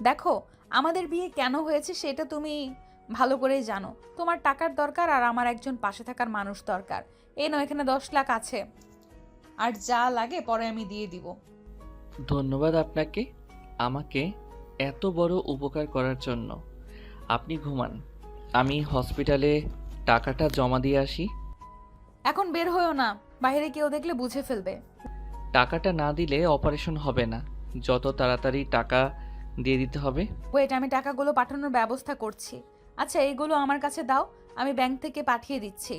দেখো, আমাদের বিয়ে কেন হয়েছে সেটা তুমি ভালো করেই জানো। তোমার টাকার দরকার আর আমার একজন পাশে থাকার মানুষ দরকার। এই নাও, এখানে 10 লাখ আছে, আর যা লাগে পরে আমি দিয়ে দিব। ধন্যবাদ আপনাকে আমাকে এত বড় উপকার করার জন্য। আপনি ঘুমান, আমি হসপিটালে টাকাটা জমা দিয়ে আসি। এখন বের হয়েও না, বাইরে কেউ দেখলে বুঝে ফেলবে। টাকাটা না দিলে অপারেশন হবে না। যত তাড়াতাড়ি টাকা দিয়ে দিতে হবে। ওয়েট, আমি টাকাগুলো পাঠানোর ব্যবস্থা করছি। আচ্ছা, এইগুলো আমার কাছে দাও, আমি ব্যাংক থেকে পাঠিয়ে দিচ্ছি।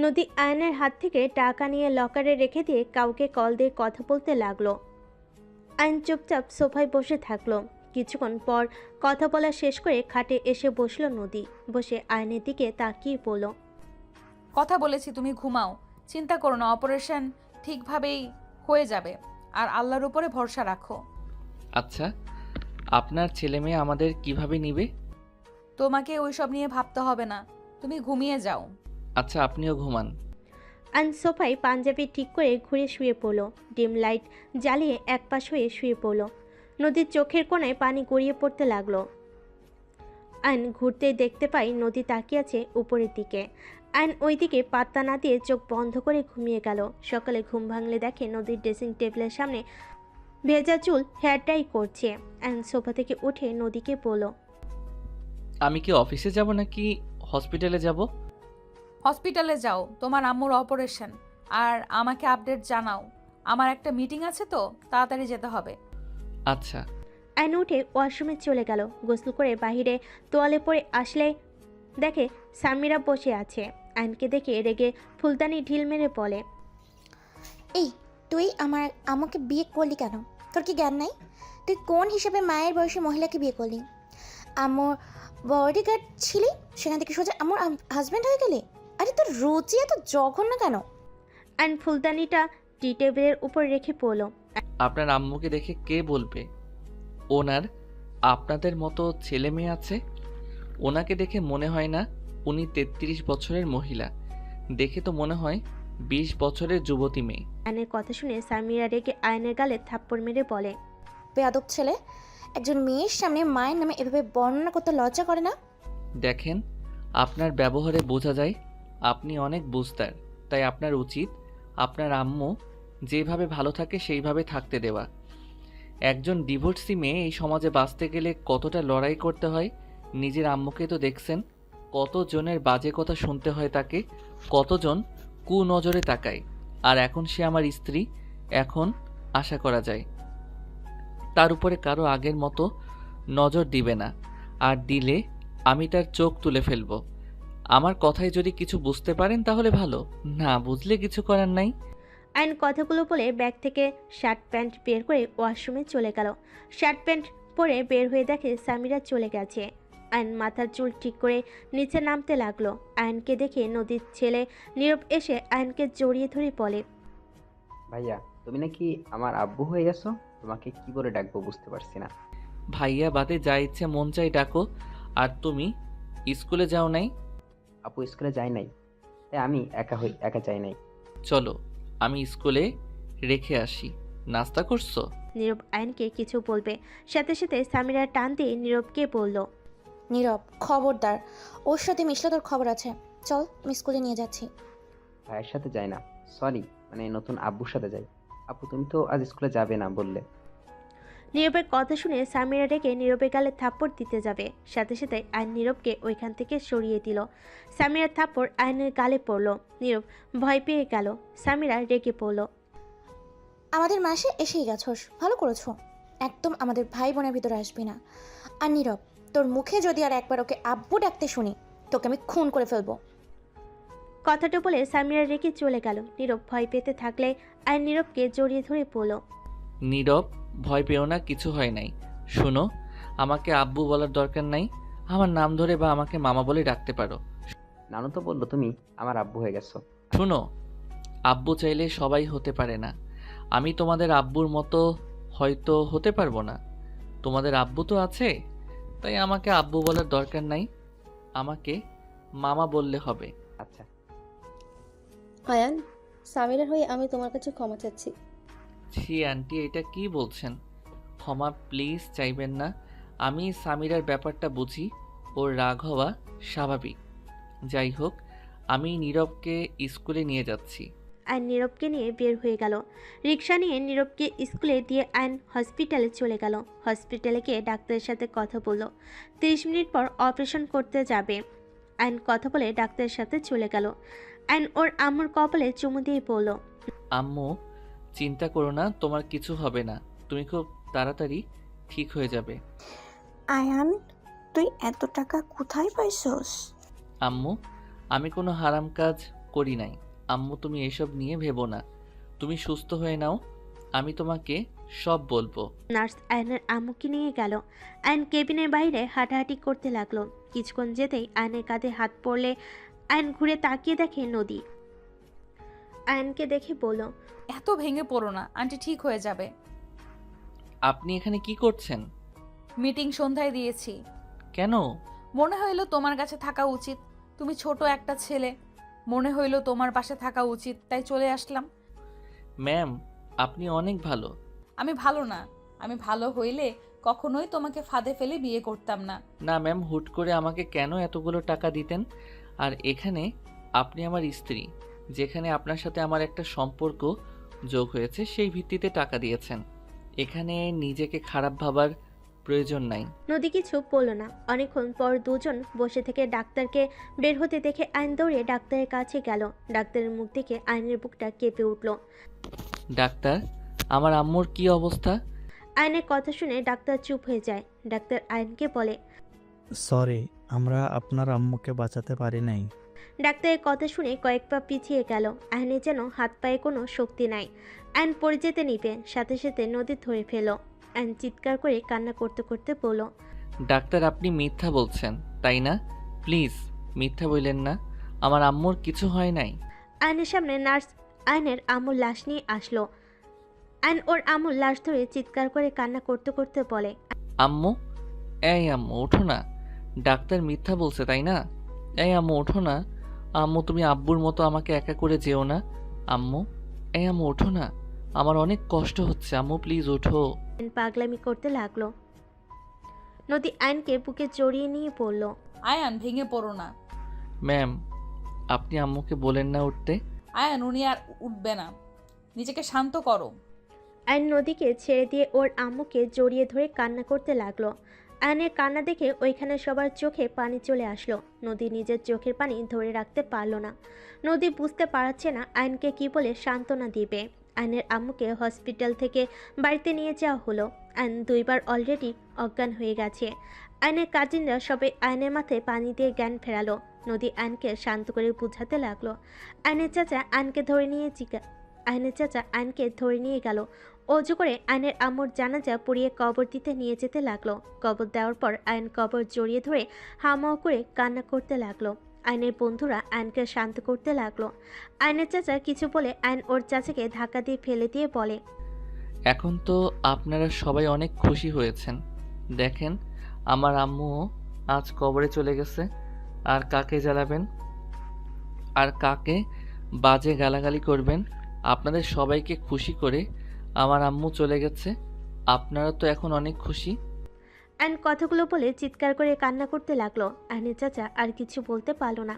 নদী আয়নের হাত থেকে টাকা নিয়ে লকারে রেখে দিয়ে কাউকে কল দিয়ে কথা বলতে লাগলো। আইন চুপচাপ সোফায় বসে থাকলো। কিছুক্ষণ পর কথা বলা শেষ করে খাটে এসে বসলো নদী। বসে আয়নের দিকে তাকিয়ে পড়ল। কথা বলেছি, তুমি ঘুমাও। চিন্তা করো না, অপারেশন ঠিকভাবেই হয়ে যাবে। আর আল্লাহর উপরে ভরসা রাখো। আচ্ছা, আপনার ছেলে মেয়ে আমাদের কিভাবে নিবে? তোমাকে ওইসব নিয়ে ভাবতে হবে না, তুমি ঘুমিয়ে যাও। আচ্ছা, আপনিও ঘুমান। আইন সোফায় পাঞ্জাবি ঠিক করে ঘুরে শুয়ে পড়ল। ডিম লাইট জ্বালিয়ে একপাশ হয়ে শুয়ে পড়ল। নদীর চোখের কোণায় পানি গড়িয়ে পড়তে লাগলো। আইন ঘুরতেই দেখতে পাই নদী তাকিয়ে আছে উপরের দিকে। আইন ওইদিকে পাত্তা না দিয়ে চোখ বন্ধ করে ঘুমিয়ে গেল। সকালে ঘুম ভাঙলে দেখে নদীর ড্রেসিং টেবিলের সামনে ভেজা চুল হেয়ার ডাই করছে। আইন সোফা থেকে উঠে নদীকে বলল, আমি কি অফিসে যাব নাকি হসপিটালে যাব? হসপিটালে যাও, তোমার আম্মুর অপারেশন। আর আমাকে আপডেট জানাও, আমার একটা মিটিং আছে তো, তাড়াতাড়ি যেতে হবে। আচ্ছা। আইন উঠে ওয়াশরুমে চলে গেল। গোসল করে বাহিরে তোয়ালে পরে আসলে দেখে সামিরা বসে আছে। আইনকে দেখে রেগে ফুলদানি ঢিল মেরে বলে, এই, তুই আমাকে বিয়ে করলি কেন? তোর কি জ্ঞান নাই? তুই কোন হিসেবে মায়ের বয়সী মহিলাকে বিয়ে করলি? আমার বডিগার্ড ছিলি, সেখান থেকে সোজা আমার হাজব্যান্ড হয়ে গেলি? আরে তোর রুচি এত জঘন্য কেন? আইন ফুলদানিটা টি টেবিলের উপর রেখে পড়ল। আপনার আম্মুকে দেখে কে বলবে ওনার আপনাদের মতো ছেলে মেয়ে আছে? ওনাকে দেখে মনে হয় না উনি 33 বছরের মহিলা, দেখে তো মনে হয় 20 বছরের যুবতী মেয়ে। আইনের কথা শুনে সামিরা রেগে আয়নের গালে থাপ্পড় মেরে বলে, বেয়াদব ছেলে, একজন মেয়ের সামনে মায়ের নামে এভাবে বর্ণনা করতে লজ্জা করে না? দেখেন, আপনার ব্যবহারে বোঝা যায় আপনি অনেক বুঝতার। তাই আপনার উচিত আপনার আম্মু যেভাবে ভালো থাকে সেইভাবে থাকতে দেওয়া। একজন ডিভোর্সি মেয়ে এই সমাজে বাঁচতে গেলে কতটা লড়াই করতে হয় নিজের আম্মুকে তো দেখছেন। কতজনের বাজে কথা শুনতে হয় তাকে, কতজন কুনজরে তাকায়। আর এখন সে আমার স্ত্রী, এখন আশা করা যায় তার উপরে কারো আগের মতো নজর দিবে না। আর দিলে আমি তার চোখ তুলে ফেলবো। আমার কথায় যদি কিছু বুঝতে পারেন তাহলে ভালো, না বুঝলে কিছু করার নাই। আইন কথাগুলো বলে ব্যাগ থেকে শার্ট প্যান্ট বের করে ওয়াশরুমে চলে গেল। শার্ট প্যান্ট পরে বের হয়ে দেখে সামিরা চলে গেছে। আইন মাথার চুল ঠিক করে নিচে নামতে লাগলো। আয়নকে দেখে নদীর ছেলে নীরব এসে আয়নকে জড়িয়ে ধরে বলে, ভাইয়া, তুমি নাকি আমার আব্বু হয়ে গেছো? তোমাকে কি করে ডাকবো বুঝতে পারছি না। ভাইয়া বাদে যা ইচ্ছে মন চাই ডাকো। আর তুমি স্কুলে যাও নাই? আপু স্কুলে যায় নাই, তাই আমি একা যাই নাই। চলো আমি স্কুলে রেখে আসি। নাস্তা করছো? নীরব আয়নকে কিছু বলবে, সাথে সাথে সামিরা টান দিয়ে নীরবকে বলল, নীরব, খবরদার, ওর সাথে মিশলে তোর খবর আছে। চল, আমি স্কুলে নিয়ে যাচ্ছি। ভাইয়ের সাথে যাই না, সরি, মানে নতুন আব্বুর সাথে যাই। আপু তুমি তো আজ স্কুলে যাবে না বললে। নীরবের কথা শুনে সামিরা রেগে নীরবের গালে থাপ্পড় দিতে যাবে, সাথে সাথে আইন নীরবকে ওইখান থেকে সরিয়ে দিল। সামিরার থাপ্পড় আইনের গালে পড়ল। নীরব ভয় পেয়ে গেল। সামিরা রেগে পড়ল, আমাদের মাসে এসেই গেছোস, ভালো করেছো। একদম আমাদের ভাই বোনের ভিতরে আসবি না। আর নীরব, তোর মুখে যদি আর একবার ওকে আব্বু ডাকতে শুনি, তোকে আমি খুন করে ফেলবো। কথাটা বলে সামিরা রেগে চলে গেল। নীরব ভয় পেতে থাকলে আইন নীরবকে জড়িয়ে ধরে পড়ল, নীরব, ভয় পেও না, কিছু হয় নাই। শোনো, আমাকে আব্বু বলার দরকার নাই। আমার নাম ধরে বা আমাকে মামা বলে ডাকতে পারো। নানু তো বললো তুমি আমার আব্বু হয়ে গেছো। শোনো, আব্বু চাইলে সবাই হতে পারে না। আমি তোমাদের আব্বুর মতো হয়তো হতে পারবো না। তোমাদের আব্বু তো আছে, তাই আমাকে আব্বু বলার দরকার নাই। আমাকে মামা বললে হবে। আচ্ছা। আয়ান, সামিরার হয়ে আমি তোমার কাছে ক্ষমা চাচ্ছি। ছি আন্টি, এটা কি বলছেন? ক্ষমা প্লিজ চাইবেন না। আমি সামিরার ব্যাপারটা বুঝি, ওর রাগ হওয়া স্বাভাবিক। যাই হোক, আমি নীরবকে স্কুলে নিয়ে যাচ্ছি। আয়ন নীরবকে নিয়ে বের হয়ে গেল। রিক্সা নিয়ে নীরবকে স্কুলে দিয়ে আয়ন হসপিটালে চলে গেল। হসপিটালে গিয়ে ডাক্তারের সাথে কথা বলল। 30 মিনিট পর অপারেশন করতে যাবে। আয়ন কথা বলে ডাক্তারের সাথে চলে গেল। আয়ন ওর আম্মুর কপালে চুমু দিয়ে বলল, আম্মু, চিন্তা করো না, তোমার কিছু হবে না। তুমি খুব তাড়াতাড়ি ঠিক হয়ে যাবে। আয়ান, তুই এত টাকা কোথায় পাইছস? আম্মু, আমি কোনো হারাম কাজ করি নাই। আম্মু, তুমি এসব নিয়ে ভেবো না। তুমি সুস্থ হয়ে নাও, আমি তোমাকে সব বলবো। নার্স আয়নের আম্মুকে নিয়ে গেল। আয়ন কেবিনের বাইরে হাঁটাহাঁটি করতে লাগলো। কিছুক্ষণ যেতেই আয়নের কাঁধে হাত পড়লে আয়ন ঘুরে তাকিয়ে দেখে নদী। আয়নকে দেখে বলল, এত ভেঙে পড়ো না, আন্টি ঠিক হয়ে যাবে। আপনি এখানে কি করছেন? মিটিং সন্ধ্যায় দিয়েছি। কেন? মনে হইলো তোমার কাছে থাকা উচিত। তুমি ছোট একটা ছেলে, মনে হইলো তোমার পাশে থাকা উচিত, তাই চলে আসলাম। ম্যাম, আপনি অনেক ভালো। আমি ভালো না। আমি ভালো হইলে কখনোই তোমাকে ফাঁদে ফেলে বিয়ে করতাম না। না ম্যাম, হুট করে আমাকে কেন এতগুলো টাকা দিতেন? আর এখানে আপনি আমার স্ত্রী, যেখানে আপনার সাথে আমার একটা সম্পর্ক যোগ হয়েছে, সেই ভিত্তিতে টাকা দিয়েছেন। এখানে নিজেকে খারাপ ভাবার প্রয়োজন নাই। নদী কিছু বলল না। অনেকক্ষণ পর দুজন বসে থেকে ডাক্তারকে বের হতে দেখে আইন দৌড়ে ডাক্তারের কাছে গেল। ডাক্তারের মুখ দেখে আইনের বুকটা কেঁপে উঠল। ডাক্তার, আমার আম্মুর কি অবস্থা? আইনের কথা শুনে ডাক্তার চুপ হয়ে যায়। ডাক্তার আইনকে বলে, সরি, আমরা আপনার আম্মুকে বাঁচাতে পারি নাই। ডাক্তারের কথা শুনে কয়েক পা পিছিয়ে গেল। আইনের যেন হাত পায়ে কোনো শক্তি নাই। আইন পড়ে যেতে নিবে, সাথে সাথে নদী ধরে ফেল। আইন চিৎকার করে কান্না করতে করতে বলল, ডাক্তার, আপনি মিথ্যা বলছেন তাই না? প্লিজ মিথ্যা বললেন না, আমার আম্মুর কিছু হয় নাই। আইনের সামনে নার্স আইনের আম্মুর লাশ নিয়ে আসলো। আইন ওর আম্মুর লাশ ধরে চিৎকার করে কান্না করতে করতে বলে, আম্মু, এই আম্মু ওঠো না। ডাক্তার মিথ্যা বলছে তাই না? এই আম্মু ওঠো না। আম্মু, তুমি আব্বুর মতো আমাকে একা করে যেও না। আম্মু, এই আম্মু ওঠো না, আমার অনেক কষ্ট হচ্ছে। আম্মু প্লিজ ওঠো। আইন পাগলামি করতে লাগলো। নদী আইনকে বুকে জড়িয়ে নিয়ে বলল, আয়ান, ভেঙে পড়ো না। ম্যাম, আপনি আম্মুকে বলেন না উঠতে। আয়ান, উনি আর উঠবে না। নিজেকে শান্ত করো। আইন নদীকে ছেড়ে দিয়ে ওর আম্মুকে জড়িয়ে ধরে কান্না করতে লাগলো। আয়নের কান্না দেখে ওইখানে সবার চোখে পানি চলে আসলো। নদী নিজের চোখের পানি ধরে রাখতে পারল না। নদী বুঝতে পারছে না আইনকে কি বলে সান্ত্বনা দিবে। আইনের আম্মুকে হসপিটাল থেকে বাড়িতে নিয়ে যাওয়া হলো। আইন 2 বার অলরেডি অজ্ঞান হয়ে গেছে। আইনের কাজিনরা সবাই আইনের মাথায় পানি দিয়ে জ্ঞান ফেরালো। নদী আইনকে শান্ত করে বুঝাতে লাগলো। আইনের চাচা আইনকে ধরে নিয়ে গেল। অজু করে আইনের আম্মুর জানাজা পুড়িয়ে কবর দিতে নিয়ে যেতে লাগলো। কবর দেওয়ার পর আইন কবর জড়িয়ে ধরে হামাও করে কান্না করতে লাগলো। আইনের বন্ধুরা আইনকে শান্ত করতে লাগলো। আইনের চাচা কিছু বলে আইন ওর চাচাকে ধাক্কা দিয়ে ফেলে দিয়ে বলে, এখন তো আপনারা সবাই অনেক খুশি হয়েছেন। দেখেন, আমার আম্মুও আজ কবরে চলে গেছে। আর কাকে জ্বালাবেন, আর কাকে বাজে গালাগালি করবেন? আপনাদের সবাইকে খুশি করে আমার আম্মু চলে গেছে। আপনারা তো এখন অনেক খুশি। আইন কথাগুলো বলে চিৎকার করে কান্না করতে লাগলো। আইনের চাচা আর কিছু বলতে পারলো না।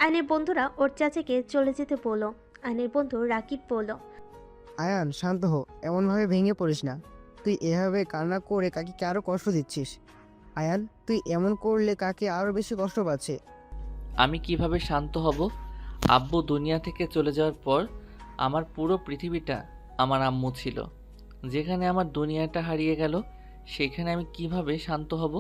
আইনের বন্ধুরা ওর চাচাকে চলে যেতে বলল। আইনের বন্ধু রাকিব বলল, আয়ান, শান্ত হো, এমনভাবে ভেঙে পড়িস না। তুই এভাবে কান্না করে কাকিকে আরও কষ্ট দিচ্ছিস। আয়ান, তুই এমন করলে কাকে আরও বেশি কষ্ট পাচ্ছে। আমি কিভাবে শান্ত হব? আব্বু দুনিয়া থেকে চলে যাওয়ার পর আমার পুরো পৃথিবীটা আমার আম্মু ছিল। যেখানে আমার দুনিয়াটা হারিয়ে গেল, সেখানে আমি কিভাবে শান্ত হব?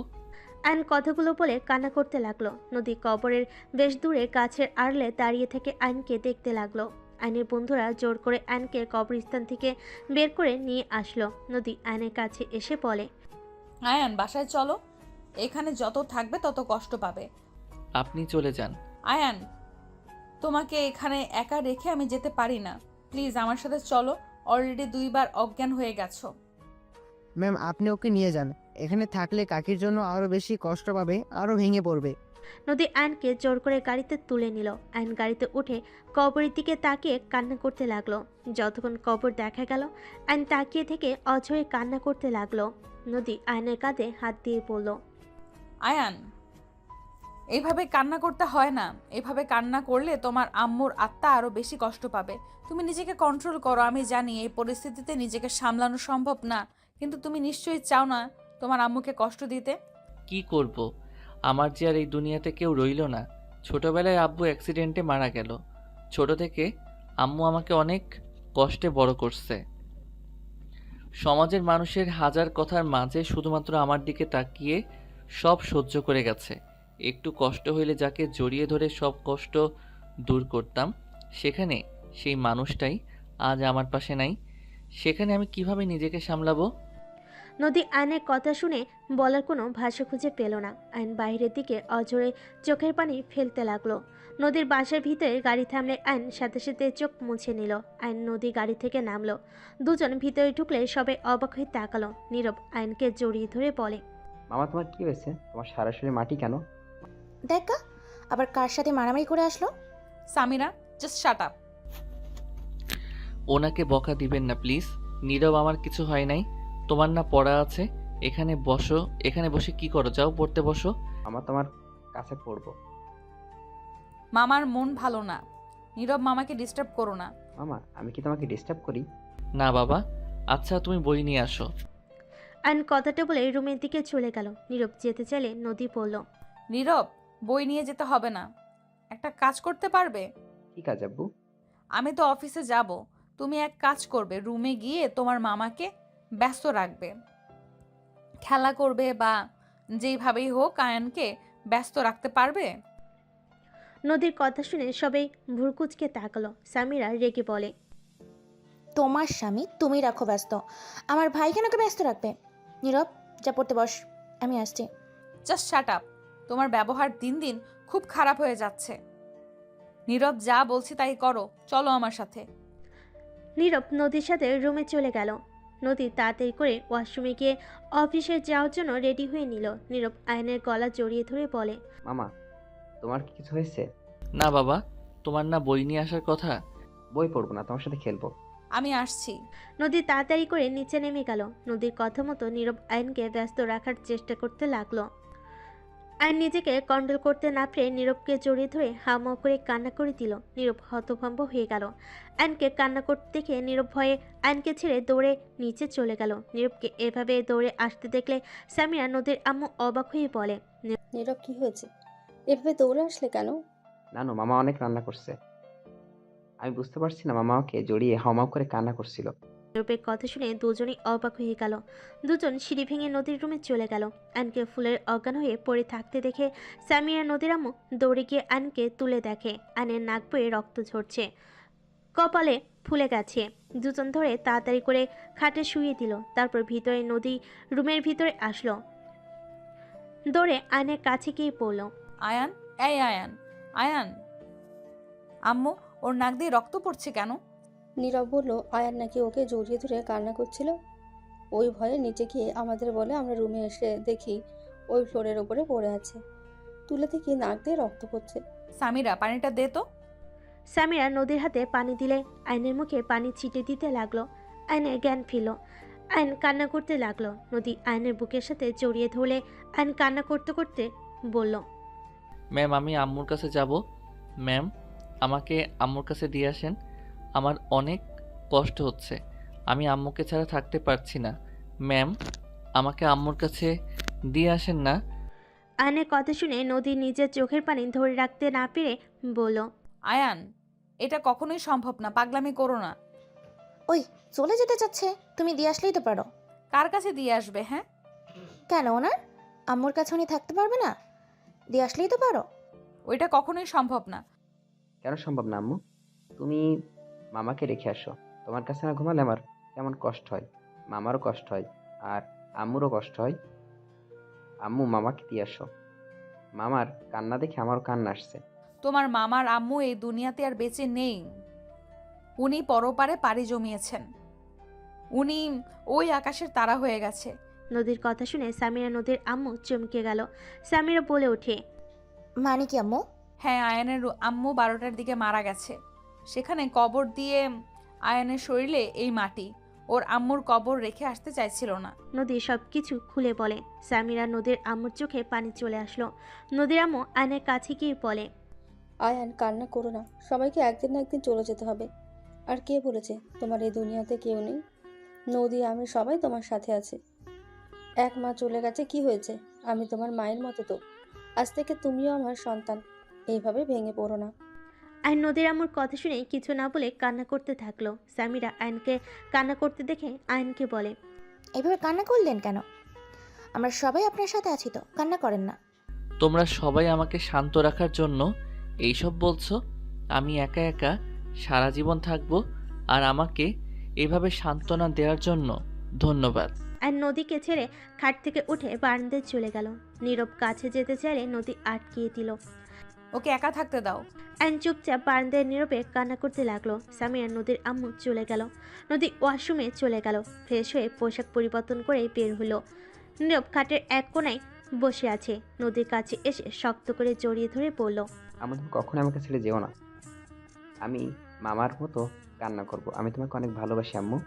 আইন কথাগুলো বলে কান্না করতে লাগলো। নদী কবরের বেশ দূরে গাছের আড়লে দাঁড়িয়ে থেকে আইনকে দেখতে লাগলো। আইনের বন্ধুরা জোর করে আইনকে কবরস্থান থেকে বের করে নিয়ে আসলো। নদী আইনের কাছে এসে বলে, আয়ান, বাসায় চলো। এখানে যত থাকবে তত কষ্ট পাবে। আপনি চলে যান। আয়ান, তোমাকে এখানে একা রেখে আমি যেতে পারি না। প্লিজ আমার সাথে চলো। অলরেডি 2 বার অজ্ঞান হয়ে গেছো। ম্যাম, আপনি ওকে নিয়ে যান। এখানে থাকলে কাকির জন্য আরও বেশি কষ্ট পাবে, আরও ভেঙে পড়বে। নদী আইনকে জোর করে গাড়িতে তুলে নিল। আইন গাড়িতে উঠে কবরের দিকে তাকিয়ে কান্না করতে লাগলো। যতক্ষণ কবর দেখা গেল, আইন তাকিয়ে থেকে অঝরে কান্না করতে লাগলো। নদী আয়নের কাঁধে হাত দিয়ে বলল, আয়ান, এইভাবে কান্না করতে হয় না। এভাবে কান্না করলে তোমার আম্মুর আত্মা আরো বেশি কষ্ট পাবে। তুমি নিজেকে কন্ট্রোল করো। আমি জানি এই পরিস্থিতিতে নিজেকে সামলানো সম্ভব না, কিন্তু তুমি নিশ্চয়ই চাও না তোমার আম্মুকে কষ্ট দিতে। কি করব? আমার যে আর এই দুনিয়াতে কেউ রইল না। ছোটবেলায় আব্বু অ্যাক্সিডেন্টে মারা গেল। ছোট থেকে আম্মু আমাকে অনেক কষ্টে বড় করছে। সমাজের মানুষের হাজার কথার মাঝে শুধুমাত্র আমার দিকে তাকিয়ে সব সহ্য করে গেছে। একটু কষ্ট হইলে যাকে জড়িয়ে ধরে সব কষ্ট দূর করতাম, সেখানে সেই মানুষটাই আজ আমার পাশে নাই। সেখানে আমি কিভাবে নিজেকে সামলাবো? নদী আয়নের কথা শুনে বলার কোনো ভাষা খুঁজে পেল না। আয়ন বাইরের দিকে অজোরে চোখের পানি ফেলতে লাগলো। নদীর বাসার ভিতরে গাড়ি থামলে আয়ন সাথে সাথে চোখ মুছে নিল। আয়ন নদী গাড়ি থেকে নামলো। দুজন ভিতরে ঢুকলে সবাই অবাক হয়ে তাকালো। নীরব আয়নকে জড়িয়ে ধরে বলে, মামা তোমার কি হয়েছে? তোমার সারা শরীরে মাটি কেন? দেখা আবার কার সাথে মারামারি করে আসলো। Samira, just shut up. ওনাকে বকা দিবেন না প্লিজ। নীরব, আমার কিছু হয় নাই। তোমার না পড়া আছে? এখানে বসো। এখানে বসে কি করো? যাও পড়তে বসো। মামা তোমার কাছে পড়বো। মামার মন ভালো না। নীরব, মামাকে ডিস্টার্ব করো না। মামা আমি কি তোমাকে ডিস্টার্ব করি? না বাবা। আচ্ছা তুমি বই নিয়ে আসো। আয়ন কথাটা বলে রুমের দিকে চলে গেল। নীরব যেতে চাইলে নদী বলল, নীরব, বই নিয়ে যেতে হবে না। একটা কাজ করতে পারবে? কি কাজ আব্বু? আমি তো অফিসে যাব। তুমি এক কাজ করবে, রুমে গিয়ে তোমার মামাকে ব্যস্ত রাখবে। খেলা করবে বা যেইভাবেই হোক আয়ানকে ব্যস্ত রাখতে পারবে। নদীর কথা শুনে সবাই ভুরকুচকে তাকালো। সামিরা রেগে বলে, তোমার স্বামী তুমি রাখো ব্যস্ত, আমার ভাই কেন ওকে ব্যস্ত রাখবে? নীরব, যা পড়তে বস, আমি আসছি। Just shut up. তোমার ব্যবহার দিন দিন খুব খারাপ হয়ে যাচ্ছে। নীরব, যা বলছি তাই করো। চলো আমার সাথে। নীরব নদীর সাথে রুমে চলে গেল। নদী তাড়াতাড়ি করে ওয়াশরুমে গিয়ে অফিসে যাওয়ার জন্য রেডি হয়ে নিল। নীরব আয়নের গলা জড়িয়ে ধরে বলে, মামা তোমার কি কিছু হয়েছে? না বাবা, তোমার না বই নিয়ে আসার কথা? বই পড়বো না, তোমার সাথে খেলবো। আমি আসছি। নদী তাড়াতাড়ি করে নিচে নেমে গেল। নদীর কথা মতো নীরব আয়নকে ব্যস্ত রাখার চেষ্টা করতে লাগলো। আয়ন নিজেকে কন্ট্রোল করতে না পেরে নীরবকে জড়িয়ে ধরে হাওমাও করে কান্না করে দিল। নীরব হতভম্ব হয়ে গেল। আয়নকে কান্না করতে দেখে নীরব ভয়ে আয়নকে ছেড়ে দৌড়ে নিচে চলে গেল। নীরবকে এভাবে দৌড়ে আসতে দেখলে সামিরা নদীর আম্মু অবাক হয়ে বলে, নীরব কি হয়েছে? এভাবে দৌড়ে আসলে কেন? নানু মামা অনেক রান্না করছে। আমি বুঝতে পারছি না, মামা আমাকে জড়িয়ে হাওমাও করে কান্না করছিল। নীরবের কথা শুনে দুজনেই অবাক হয়ে গেল। দুজন সিঁড়ি ভেঙে নদীর রুমে চলে গেল। আয়নকে ফুলের অজ্ঞান হয়ে পড়ে থাকতে দেখে সামিরা নদীর আম্মু দৌড়ে গিয়ে আয়নকে তুলে দেখে আয়নের নাক বয়ে রক্ত ঝরছে, কপালে ফুলে গেছে। দুজন ধরে তাড়াতাড়ি করে খাটে শুইয়ে দিল। তারপর ভিতরে নদী রুমের ভিতরে আসলো। দৌড়ে আয়নের কাছে গিয়ে পড়ল। আয়ান, এই আয়ান, আয়ান। আম্মু, ওর নাক দিয়ে রক্ত পড়ছে কেন? নীরব বলল, আয়ান নাকি ওকে জড়িয়ে ধরে কান্না করছিল। ওই ভয়ে নিচে গিয়ে আমাদের বলে আমরা রুমে এসে দেখি ওই ফ্লোরের ওপরে পড়ে আছে। তুলে দেখি নাক দিয়ে রক্ত পড়ছে। সামিরা, পানিটা দে তো। সামিরা নদীর হাতে পানি দিলে আয়নের মুখে পানি ছিটে দিতে লাগলো। আয়নের জ্ঞান ফিরল। আয়ন কান্না করতে লাগলো। নদী আয়নের বুকের সাথে জড়িয়ে ধরলে আয়ন কান্না করতে করতে বলল, ম্যাম আমি আম্মুর কাছে যাব। ম্যাম আমাকে আম্মুর কাছে দিয়ে আসেন। আমার অনেক কষ্ট হচ্ছে। আমি আম্মুকে ছাড়া থাকতে পারছি না। ম্যাম আমাকে আম্মুর কাছে দিয়ে আসেন না। আয়নের কথা শুনে নদী নিজের চোখের পানি ধরে রাখতে না পেরে বলল, আয়ান, এটা কখনোই সম্ভব না। পাগলামি করো না। ওই চলে যেতে চাচ্ছে, তুমি দিয়ে আসলেই তো পারো। কার কাছে দিয়ে আসবে? হ্যাঁ, কেন ওনার আম্মুর কাছে উনি থাকতে পারবে না? দিয়ে আসলেই তো পারো। ওইটা কখনোই সম্ভব না। কেন সম্ভব না আম্মু? তুমি মামাকে রেখে আসো। তোমার কাছে না ঘুমালে আমার কেমন কষ্ট হয়। মামারও কষ্ট হয় আর আম্মুরও কষ্ট হয়। আম্মু মামাকে দিয়ে আসো। মামার কান্না দেখে আমারও কান্না আসছে। তোমার মামার আম্মু এই দুনিয়াতে আর বেঁচে নেই। উনি পরপারে পাড়ি জমিয়েছেন। উনি ওই আকাশের তারা হয়ে গেছে। নদীর কথা শুনে সামিরা নদীর আম্মু চমকে গেল। সামিরা বলে ওঠে, মানে কি আম্মু? হ্যাঁ, আয়ানের আম্মু 12টার দিকে মারা গেছে। সেখানে কবর দিয়ে আয়ানের শরীরে এই মাটি। ওর আম্মুর কবর রেখে আসতে চাইছিল না। নদী সব কিছু খুলে বলে। সামিরা নদীর আম্মুর চোখে পানি চলে আসলো। নদীর আম্মু আয়নের কাছে গিয়ে বলে, আয়ান কান্না করো না, সবাইকে একদিন না একদিন চলে যেতে হবে। আর কে বলেছে তোমার এই দুনিয়াতে কেউ নেই? নদী, আমি সবাই তোমার সাথে আছে। এক মা চলে গেছে, কি হয়েছে? আমি তোমার মায়ের মতো তো। আজ থেকে তুমিও আমার সন্তান। এইভাবে ভেঙে পড়ো না। আয়ন নদীর আম্মুর কথা শুনে কিছু না বলে কান্না করতে থাকলো। সামিরা আয়নকে কান্না করতে দেখে আয়নকে বলে, এইভাবে কান্না করলেন কেন? আমরা সবাই আপনার সাথে আছি তো, কান্না করেন না। তোমরা সবাই আমাকে শান্ত রাখার জন্য এইসব বলছো? আমি একা একা সারা জীবন থাকবো, আর আমাকে এভাবে সান্ত্বনা দেওয়ার জন্য ধন্যবাদ। আয়ন নদীকে ছেড়ে খাট থেকে উঠে বারান্দায় চলে গেল। নীরব কাছে যেতে চাইলে নদী আটকিয়ে দিল। ওকে একা থাকতে দাও। আয়ন চুপচাপ বারান্দায় নীরবে কান্না করতে লাগলো। সামিরা নদীর আম্মু চলে গেল। নদী ওয়াশরুমে চলে গেল। ফ্রেশ হয়ে পোশাক পরিবর্তন করে বের হলো। নীরব খাটের এক কোণায় বসে আছে। নদীর কাছে এসে শক্ত করে জড়িয়ে ধরে বলল, আম্মু তুমি কখনো আমাকে ছেড়ে যেও না। আমি মামার মতো কান্না করব। আমি তোমাকে অনেক ভালোবাসি আম্মু।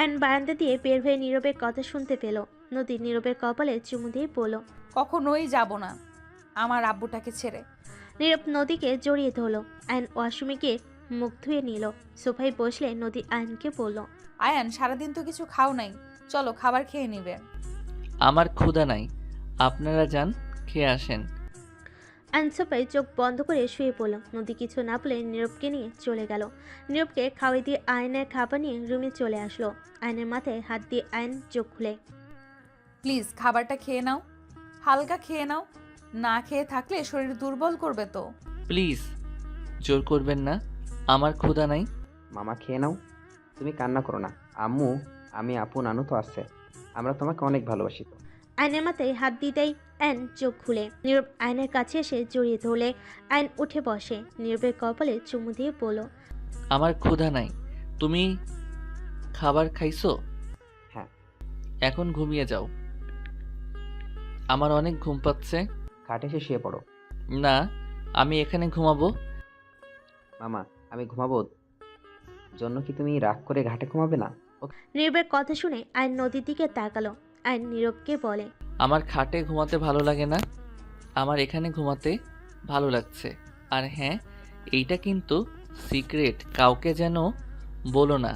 আয়ন বারান্দা দিয়ে বের হয়ে নীরবের কথা শুনতে পেল। নদী নীরবের কপালে চুমু দিয়ে বলল, কখনোই যাব না আমার আব্বুটাকে ছেড়ে। নীরব নদীকে জড়িয়ে ধরল। আয়ন ওয়াশরুমে গিয়ে মুখ ধুয়ে নিল। সোফায় বসলে নদী আয়নকে বলল, আয়ান, সারাদিন তো কিছু খাও নাই, চলো খাবার খেয়ে নিবে। আমার ক্ষুধা নাই, আপনারা যান, খেয়ে আসেন। আয়ন সোফায় চোখ বন্ধ করে শুয়ে পড়ল। নদী কিছু না বলে নীরবকে নিয়ে চলে গেল। নীরবকে খাওয়াই দিয়ে আয়নের খাবার নিয়ে রুমে চলে আসলো। আয়নের মাথায় হাত দিয়ে আয়ন চোখ খুলে, প্লিজ খাবারটা খেয়ে নাও, হালকা খেয়ে নাও, না খেয়ে থাকলে শরীর দুর্বল করবে তো। প্লিজ জোর করবেন না, আমার ক্ষুধা নাই। মামা খেয়ে নাও, তুমি কান্না করো না। আম্মু, আমি, আপু, নানু তো আছে। আমরা তোমাকে অনেক ভালোবাসি তো। আয়নের মাথায় হাত দিতেই আয়ন চোখ খুলে। নীরব আয়নের কাছে এসে জড়িয়ে ধরলে আয়ন উঠে বসে। নীরবের কপালে চুমু দিয়ে বলল, আমার ক্ষুধা নাই। তুমি খাবার খাইছো? হ্যাঁ। এখন ঘুমিয়ে যাও, আমার অনেক ঘুম পাচ্ছে। খাটে এসে শুয়ে পড়ো। না, আমি এখানে ঘুমাবো। মামা, আমি ঘুমাবো জন্য কি তুমি রাগ করে ঘাটে ঘুমাবে না? নীরবের কথা শুনে আয়ন নদীর দিকে তাকালো। আয়ন নীরবকে বলে, আমার খাটে ঘুমাতে ভালো লাগে না, আমার এখানে ঘুমাতে ভালো লাগছে। আর হ্যাঁ, এইটা কিন্তু সিক্রেট, কাউকে যেন বলো না।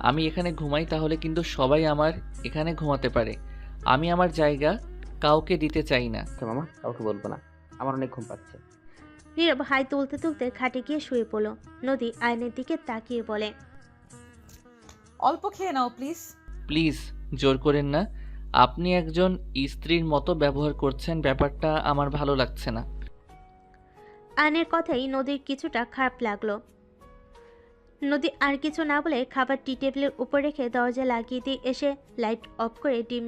আমি এখানে ঘুমাই, তাহলে কিন্তু সবাই আমার এখানে ঘুমাতে পারে। আমি আমার জায়গা কাউকে দিতে চাই না। ওকে মামা, কাউকে বলবো না। আমার অনেক ঘুম পাচ্ছে। নীরব হাই তুলতে তুলতে খাটে গিয়ে শুয়ে পড়ল। নদী আয়নের দিকে তাকিয়ে বলে, অল্প খেয়ে নাও প্লিজ। প্লিজ জোর করেন না, আপনি একজন স্ত্রীর মতো ব্যবহার করছেন, ব্যাপারটা আমার ভালো লাগছে না। আয়নের কথাই নদীর কিছুটা খারাপ লাগলো। নদী আর কিছু না বলে খাবার টি টেবিলের উপর রেখে দরজা লাগিয়ে দিয়ে এসে লাইট অফ করে ডিম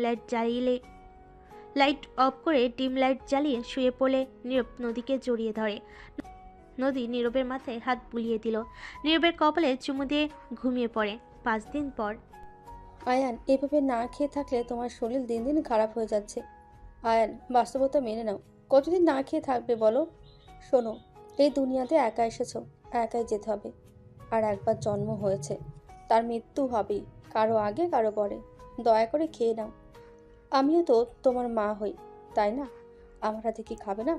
লাইট জ্বালিয়ে শুয়ে পড়লে নীরব নদীকে জড়িয়ে ধরে। নদী নীরবের মাথায় হাত বুলিয়ে দিল। নীরবের কপালে চুমু দিয়ে ঘুমিয়ে পড়ে। 5 দিন পর। আয়ান, এভাবে না খেয়ে থাকলে তোমার শরীর দিন দিন খারাপ হয়ে যাচ্ছে। আয়ান, বাস্তবতা মেনে নাও। কতদিন না খেয়ে থাকবে বলো? শোনো, এই দুনিয়াতে একা এসেছো, একাই যেতে হবে। আর একবার জন্ম হয়েছে, তার মৃত্যু হবেই, কারো আগে কারো পরে। দয়া করে খেয়ে নাও। আমিও তো তোমার মা হই, তাই না? আমার হাতে কি খাবে না?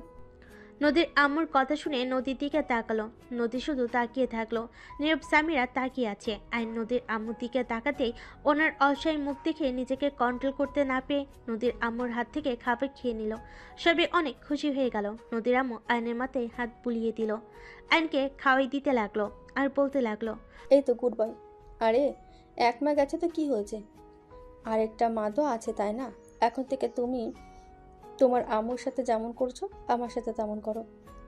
নদীর আম্মুর কথা শুনে নদীর দিকে তাকালো। নদী শুধু তাকিয়ে থাকলো। নীরব সামিরা তাকিয়ে আছে। আইন নদীর আম্মুর দিকে তাকাতেই ওনার অসহায় মুখ দেখে নিজেকে কন্ট্রোল করতে না পেরে নদীর আম্মুর হাত থেকে খাবার খেয়ে নিল। সবে অনেক খুশি হয়ে গেল। নদীর আম্মু আইনের মাথায় হাত বুলিয়ে দিল। আইনকে খাওয়াই দিতে লাগলো আর বলতে লাগলো, এই তো গুড বয়। আরে, 1 মা গেছে তো কি হয়েছে? আরেকটা মা তো আছে, তাই না? এখন থেকে তুমি তোমার আম্মুর সাথে যেমন করছো আমার সাথে তেমন করো,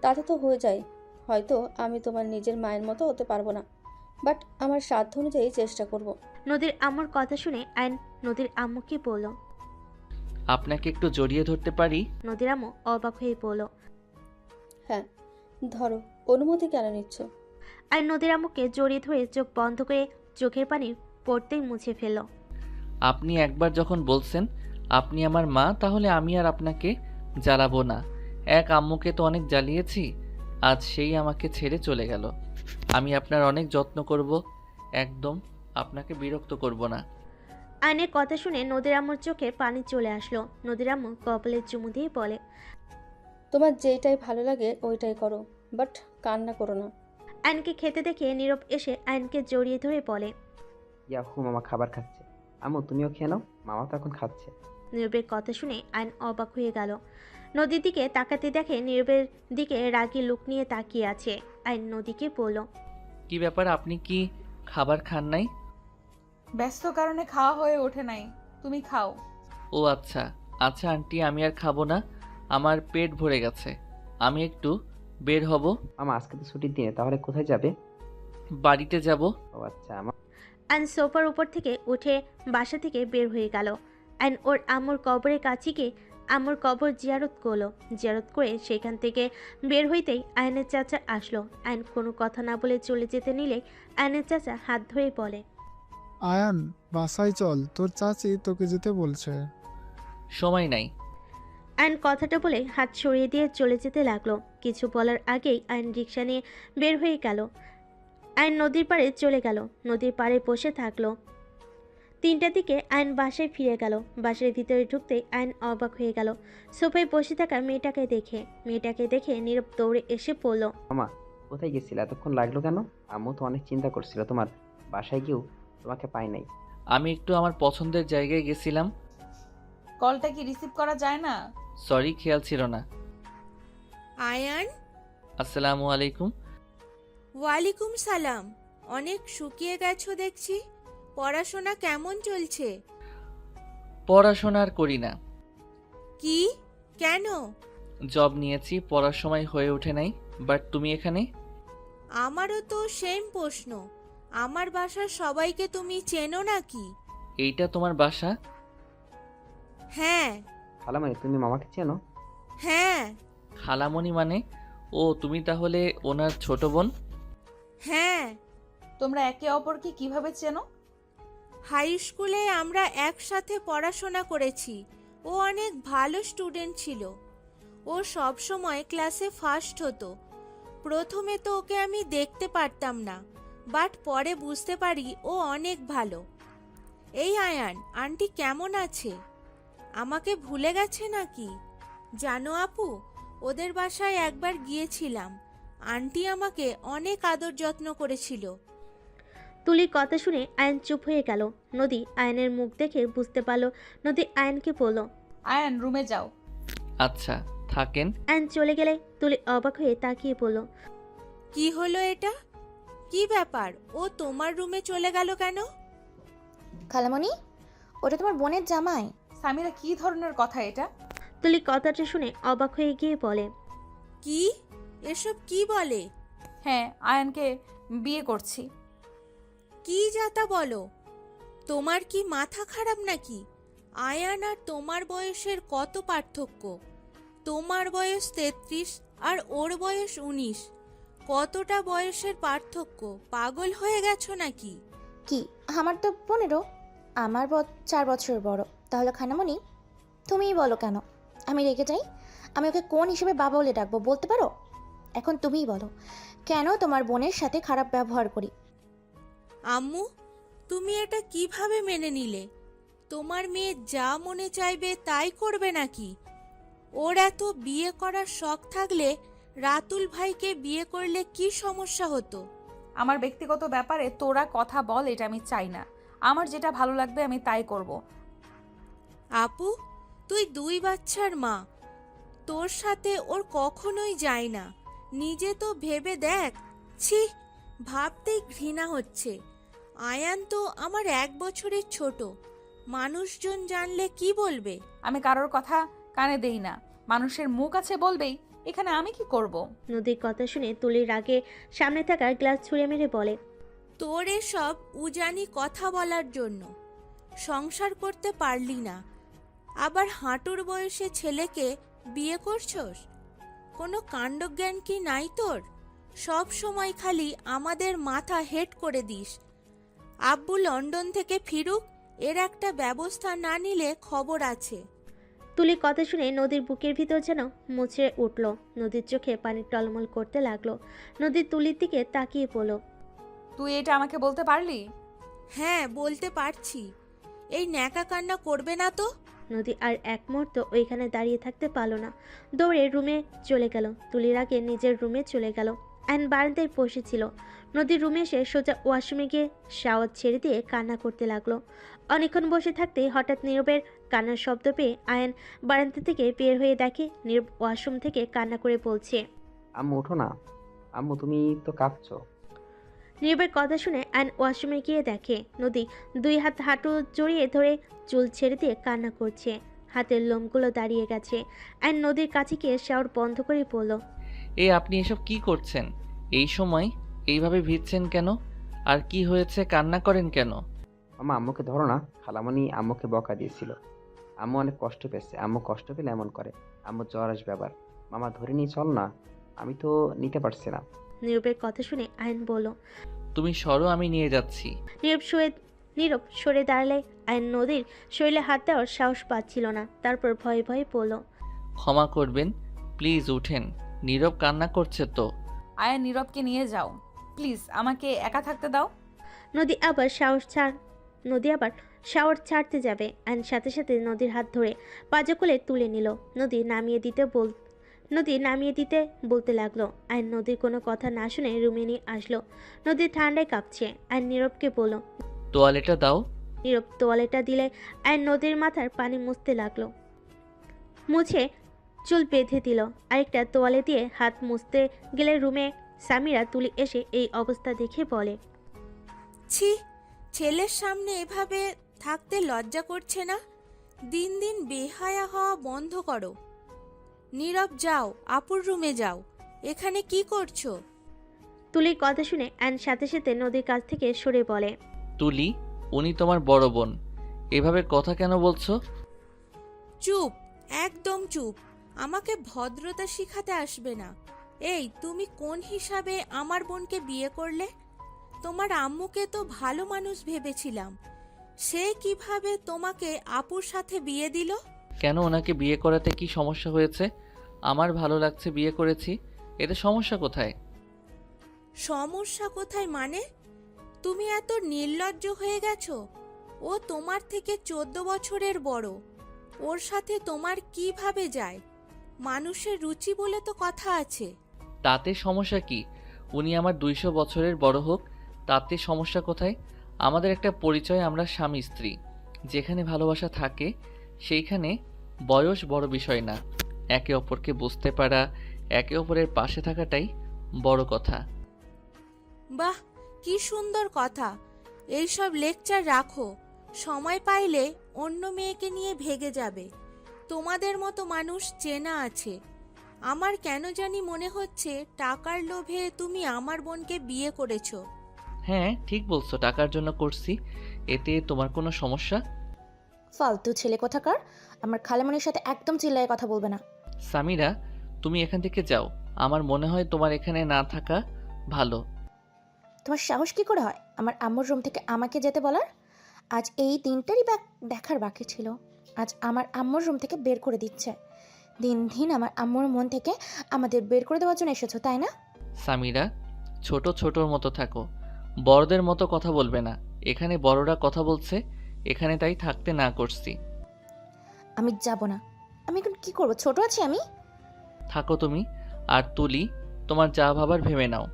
তাতে তো হয়ে যায়। হয়তো আমি তোমার নিজের মায়ের মতো হতে পারবো না, বাট আমার সাধ্য অনুযায়ী চেষ্টা করব। নদীর আম্মুর কথা শুনে আইন নদীর আম্মুকে বলল। আপনাকে একটু জড়িয়ে ধরতে পারি? নদীর আম্মু অবাক হয়ে বলল, হ্যাঁ ধরো, অনুমতি কেন নিচ্ছ? আইন নদীর আম্মুকে জড়িয়ে ধরে চোখ বন্ধ করে চোখের পানি পড়তেই মুছে ফেলল। আপনি একবার যখন বলছেন আপনি আমার মা, তাহলে আমি আর আপনাকে জ্বালাবো না। এক আম্মুকে তো অনেক জ্বালিয়েছি, আজ সেই আমাকে ছেড়ে চলে গেল। আমি আপনার অনেক যত্ন করব, একদম আপনাকে বিরক্ত করব না। আয়নের কথা শুনে নদীর আম্মুর চোখে পানি চলে আসলো। নদীর আম্মু কপালে চুমু দিয়ে বলে, তোমার যেইটাই ভালো লাগে ওইটাই করো, বাট কান্না করো না। আয়নকে খেতে দেখে নীরব এসে আয়নকে জড়িয়ে ধরে বলে। ইয়াহু, মামা খাবার খাচ্ছে। আম্মু তুমিও খেয়ে নাও, মামা তো এখন খাচ্ছে। নীরবের কথা শুনে আয়ন অবাক হয়ে গেল। নদীর দিকে তাকাতে দেখে নীরবের দিকে রাগী লুক নিয়ে তাকিয়ে আছে। আয়ন নদীকে বলল, কি ব্যাপার, আপনি কি খাবার খান নাই? ব্যস্ত কারণে খাওয়া হয়ে ওঠে নাই, তুমি খাও। ও আচ্ছা আচ্ছা আন্টি, আমি আর খাবো না, আমার পেট ভরে গেছে। আমি একটু বের হব। মামা আজকে তো ছুটির দিনে, তাহলে কোথায় যাবে? বাড়িতে যাব। ও আচ্ছা, আমার আয়ন সোফার উপর থেকে উঠে বাসা থেকে বের হয়ে গেল। আয়ন ওর আম্মুর কবরের কাছে গিয়ে আম্মুর কবর জিয়ারত করলো। জিয়ারত করে সেখান থেকে বের হইতেই আয়নের চাচা আসলো। আয়ন কোনো কথা না বলে চলে যেতে নিলে আয়নের চাচা হাত ধরে বলে, আয়ান বাসায় চল, তোর চাচি তোকে যেতে বলছে। সময় নাই। আয়ন কথাটা বলে হাত সরিয়ে দিয়ে চলে যেতে লাগলো। কিছু বলার আগেই আয়ন রিক্সা নিয়ে বের হয়ে গেল। আয়ন নদীর পাড়ে চলে গেল। নদীর পাড়ে বসে থাকলো। 3টার দিকে আয়ন বাসায় ফিরে গেল। বাসার ভিতরে ঢুকতেই আয়ন অবাক হয়ে গেল সোফায় বসে থাকা মেয়েটাকে দেখে নীরব দৌড়ে এসে পড়ল। মামা কোথায় গেছিলে? এতক্ষণ লাগলো কেন? আম্মু তো অনেক চিন্তা করছিল, তোমার বাসায় গিয়েও তোমাকে পাই নাই। আমি একটু আমার পছন্দের জায়গায় গেছিলাম। কলটা কি রিসিভ করা যায় না? সরি, খেয়াল ছিল না। আয়ান, আসসালামু আলাইকুম। ওয়ালাইকুম সালাম। অনেক শুকিয়ে গেছো দেখছি। পড়াশোনা কেমন চলছে? পড়াশোনা আর করি না। কি? কেন? জব নিয়েছি, পড়ার সময় হয়ে ওঠে নাই। বাট তুমি এখানে? আমারও তো সেম প্রশ্ন। আমার বাসার সবাইকে তুমি চেনো নাকি? এইটা তোমার বাসা? হ্যাঁ। খালামানি তুমি মামাকে চেনো? হ্যাঁ। খালামণি মানে? ও তুমি তাহলে ওনার ছোট বোন? হ্যাঁ। তোমরা একে অপরকে কিভাবে চেনো? হাই স্কুলে আমরা একসাথে পড়াশোনা করেছি। ও অনেক ভালো স্টুডেন্ট ছিল। ও সব সময় ক্লাসে ফার্স্ট হতো। প্রথমে তো ওকে আমি দেখতে পারতাম না, বাট পরে বুঝতে পারি ও অনেক ভালো। এই আয়ান, আন্টি কেমন আছে? আমাকে ভুলে গেছে নাকি? জানো আপু, ওদের বাসায় একবার গিয়েছিলাম। আন্টি আমাকে অনেক আদর যত্ন করেছিল। তুলির কথা শুনে আয়ন চুপ হয়ে গেল। নদী আয়নের মুখ দেখে বুঝতে পারল। নদী আয়নকে বলল, আয়ান রুমে যাও। আচ্ছা থাকেন। আয়ন চলে গেলে তুলি অবাক হয়ে তাকিয়ে বলল, কি হলো এটা? কি ব্যাপার? ও তোমার রুমে চলে গেল কেন? খালামণি, ওটা তোমার বোনের জামাই। সামিরা, কি ধরনের কথা এটা? তুলি কথাটা শুনে অবাক হয়ে গিয়ে বলে, কি? এসব কি বলে? হ্যাঁ, আয়ানকে বিয়ে করছি। কি যাতা বলো? তোমার কি মাথা খারাপ নাকি? আয়ান আর তোমার বয়সের কত পার্থক্য? তোমার বয়স 33 আর ওর বয়স 19। কতটা বয়সের পার্থক্য? পাগল হয়ে গেছো নাকি? কি, আমার তো 15। আমার 4 বছরের বড়। তাহলে খালামণি তুমিই বলো কেন আমি রেগে যাই? আমি ওকে কোন হিসেবে বাবা বলে ডাকবো বলতে পারো? এখন তুমিই বলো, কেন তোমার বোনের সাথে খারাপ ব্যবহার করি? আম্মু, তুমি এটা কিভাবে মেনে নিলে? তোমার মেয়ে যা মনে চাইবে তাই করবে নাকি? ওর এত বিয়ে করার শখ থাকলে রাতুল ভাইকে বিয়ে করলে কি সমস্যা হতো? আমার ব্যক্তিগত ব্যাপারে তোরা কথা বল, এটা আমি চাই না। আমার যেটা ভালো লাগবে আমি তাই করব। আপু, তুই 2 বাচ্চার মা। তোর সাথে ওর কখনোই যায় না। নিজে তো ভেবে দেখ। ছি, ভাবতেই ঘৃণা হচ্ছে। আয়ান তো আমার 1 বছরের ছোট। মানুষজন জানলে কি বলবে? আমি কারোর কথা কানে দেই না। মানুষের মুখ আছে বলবেই, এখানে আমি কি করব? নদীর কথা শুনে তুলির রাগে সামনে থাকা গ্লাস ছুঁড়ে মেরে বলে, তোর এসব উজানি কথা বলার জন্য সংসার করতে পারলি না, আবার হাঁটুর বয়সে ছেলেকে বিয়ে করছস? কোনো কাণ্ডজ্ঞান কি নাই তোর? সব সময় খালি আমাদের মাথা হেট করে দিস। আব্বু লন্ডন থেকে ফিরুক, এর একটা ব্যবস্থা না নিলে খবর আছে। তুলির কথা শুনে নদীর বুকের ভিতর যেন মুচড়ে উঠল। নদীর চোখে পানি টলমল করতে লাগলো। নদীর তুলির দিকে তাকিয়ে পড়ল। তুই এটা আমাকে বলতে পারলি? হ্যাঁ বলতে পারছি। এই ন্যাকা কান্না করবে না তো? নদী আর এক মুহূর্ত ওইখানে দাঁড়িয়ে থাকতে পারল না, দৌড়ে রুমে চলে গেল। তুলির আগে নিজের রুমে চলে গেল। অ্যান বারান্দায় বসেছিল। নদীর রুমে এসে সোজা ওয়াশরুমে গিয়ে শাওয়ার ছেড়ে দিয়ে কান্না করতে লাগলো। অনেকক্ষণ বসে থাকতে হঠাৎ নীরবের কান্নার শব্দ পেয়ে আয়ান বারান্দা থেকে বের হয়ে দেখে নীরব ওয়াশরুম থেকে কান্না করে বলছে। আম্মু ওঠো না। আম্মু তুমি তো কাঁদছো। নীরবের কথা শুনে আয়ন ওয়াশরুমে গিয়ে দেখে নদী দুই হাত হাঁটু জড়িয়ে ধরে চুল ছেড়ে দিয়ে কান্না করছে। হাতের লোমগুলো দাঁড়িয়ে গেছে। আয়ন নদীর কাছে গিয়ে শাওয়ার বন্ধ করে বলল, আপনি এসব কি করছেন? এই সময় এইভাবে ভিজছেন কেন? আর কি হয়েছে, কান্না করেন কেন? মামা আম্মুকে ধরো না। খালামণি আম্মুকে বকা দিয়েছিল। আম্মু অনেক কষ্ট পেয়েছে। আম্মু কষ্ট পেলে এমন করে। আম্মু জ্বর আসবে আবার। মামা ধরে নিয়ে চল না। আমি তো নিতে পারছি না। নীরবের কথা শুনে আয়ন বলল। তুমি সরো, আমি নিয়ে যাচ্ছি। নীরব সরে দাঁড়ালে আয়ন নদীর শরীরে হাত দেওয়ার সাহস পাচ্ছিল না। তারপর ভয়ে ভয়ে বলল, ক্ষমা করবেন, প্লিজ উঠেন। নীরব কান্না করছে তো। আয়ান নীরবকে নিয়ে যাও প্লিজ, আমাকে একা থাকতে দাও। নদী আবার শাওয়ার ছাড়তে যাবে। আয়ন সাথে সাথে নদীর হাত ধরে পাজা কোলে তুলে নিল। নদী নামিয়ে দিতে বলতে লাগলো। আয়ন নদীর কোনো কথা না শুনে রুমে নিয়ে আসলো। নদী ঠান্ডায় কাঁপছে। আয়ন নীরবকে বলল। তোয়ালেটা দাও। নীরব তোয়ালেটা দিলে আয়ন নদীর মাথার পানি মুছে চুল বেঁধে দিল। আরেকটা তোয়ালে দিয়ে হাত মুছতে গেলে রুমে সামিরা তুলি এসে এই অবস্থা দেখে বলে, ছি, ছেলের সামনে এভাবে থাকতে লজ্জা করছে না? দিন দিন বেহায়া হওয়া বন্ধ করো। নীরব যাও, আপুর রুমে যাও। এখানে কি করছো? তুলির কথা শুনে আয়ন সাথে সাথে নদীর কাছ থেকে সরে বলে, তুলি, উনি তোমার বড় বোন, এভাবে কথা কেন বলছো? চুপ, একদম চুপ। আমাকে ভদ্রতা শিখাতে আসবে না। এই, তুমি কোন হিসাবে আমার বোনকে বিয়ে করলে? তোমার আম্মুকে তো ভালো মানুষ ভেবেছিলাম। সে কিভাবে তোমাকে আপুর সাথে বিয়ে দিল? কেন, ওনাকে বিয়ে করাতে কি সমস্যা হয়েছে? আমার ভালো লাগছে, বিয়ে করেছি, এতে সমস্যা কোথায়? সমস্যা কোথায় মানে? তুমি এত নির্লজ্জ হয়ে গেছো। ও তোমার থেকে 14 বছরের বড়। ওর সাথে তোমার কিভাবে যায়? মানুষের রুচি বলে তো কথা আছে। তাতে সমস্যা কি? উনি আমার 200 বছরের বড় হোক, তাতে সমস্যা কোথায়? আমাদের একটা পরিচয়, আমরা স্বামী স্ত্রী। যেখানে ভালোবাসা থাকে সেইখানে বয়স বড় বিষয় না। একে অপরকে বুঝতে পারা, একে অপরের পাশে থাকাটাই বড় কথা। বাহ, কি সুন্দর কথা। এইসব লেকচার রাখো। সময় পাইলে অন্য মেয়েকে নিয়ে ভেগে যাবে। তোমাদের মতো মানুষ চেনা আছে। আমার কেন জানি মনে হচ্ছে টাকার লোভে তুমি আমার বোনকে বিয়ে করেছো। হ্যাঁ, ঠিক বলছো, টাকার জন্য করছি। এতে তোমার কোনো সমস্যা? ফালতু ছেলে কোথাকার। আমার খালামণির সাথে একদম চিল্লায় কথা বলবে না। সামিরা, তুমি এখান থেকে যাও। আমার মনে হয় তোমার এখানে না থাকা ভালো। তোমার সাহস কি করে হয় আমার আম্মুর রুম থেকে আমাকে যেতে বলার? আজ এই দিনটারই দেখার বাকি ছিল। আজ আমার আম্মুর রুম থেকে বের করে দিচ্ছে। দিন দিন আমার আম্মুর মন থেকে আমাদের বের করে দেওয়ার জন্য এসেছো, তাই না? সামিরা, ছোটর মতো থাকো, বড়দের মতো কথা বলবে না। এখানে বড়রা কথা বলছে, এখানে তাই থাকতে না করছি। আমি যাব না। আমি এখন কি করব? ছোট আছি আমি? থাকো তুমি। আর তুলি, তোমার যা ভাবার ভেবে নাও।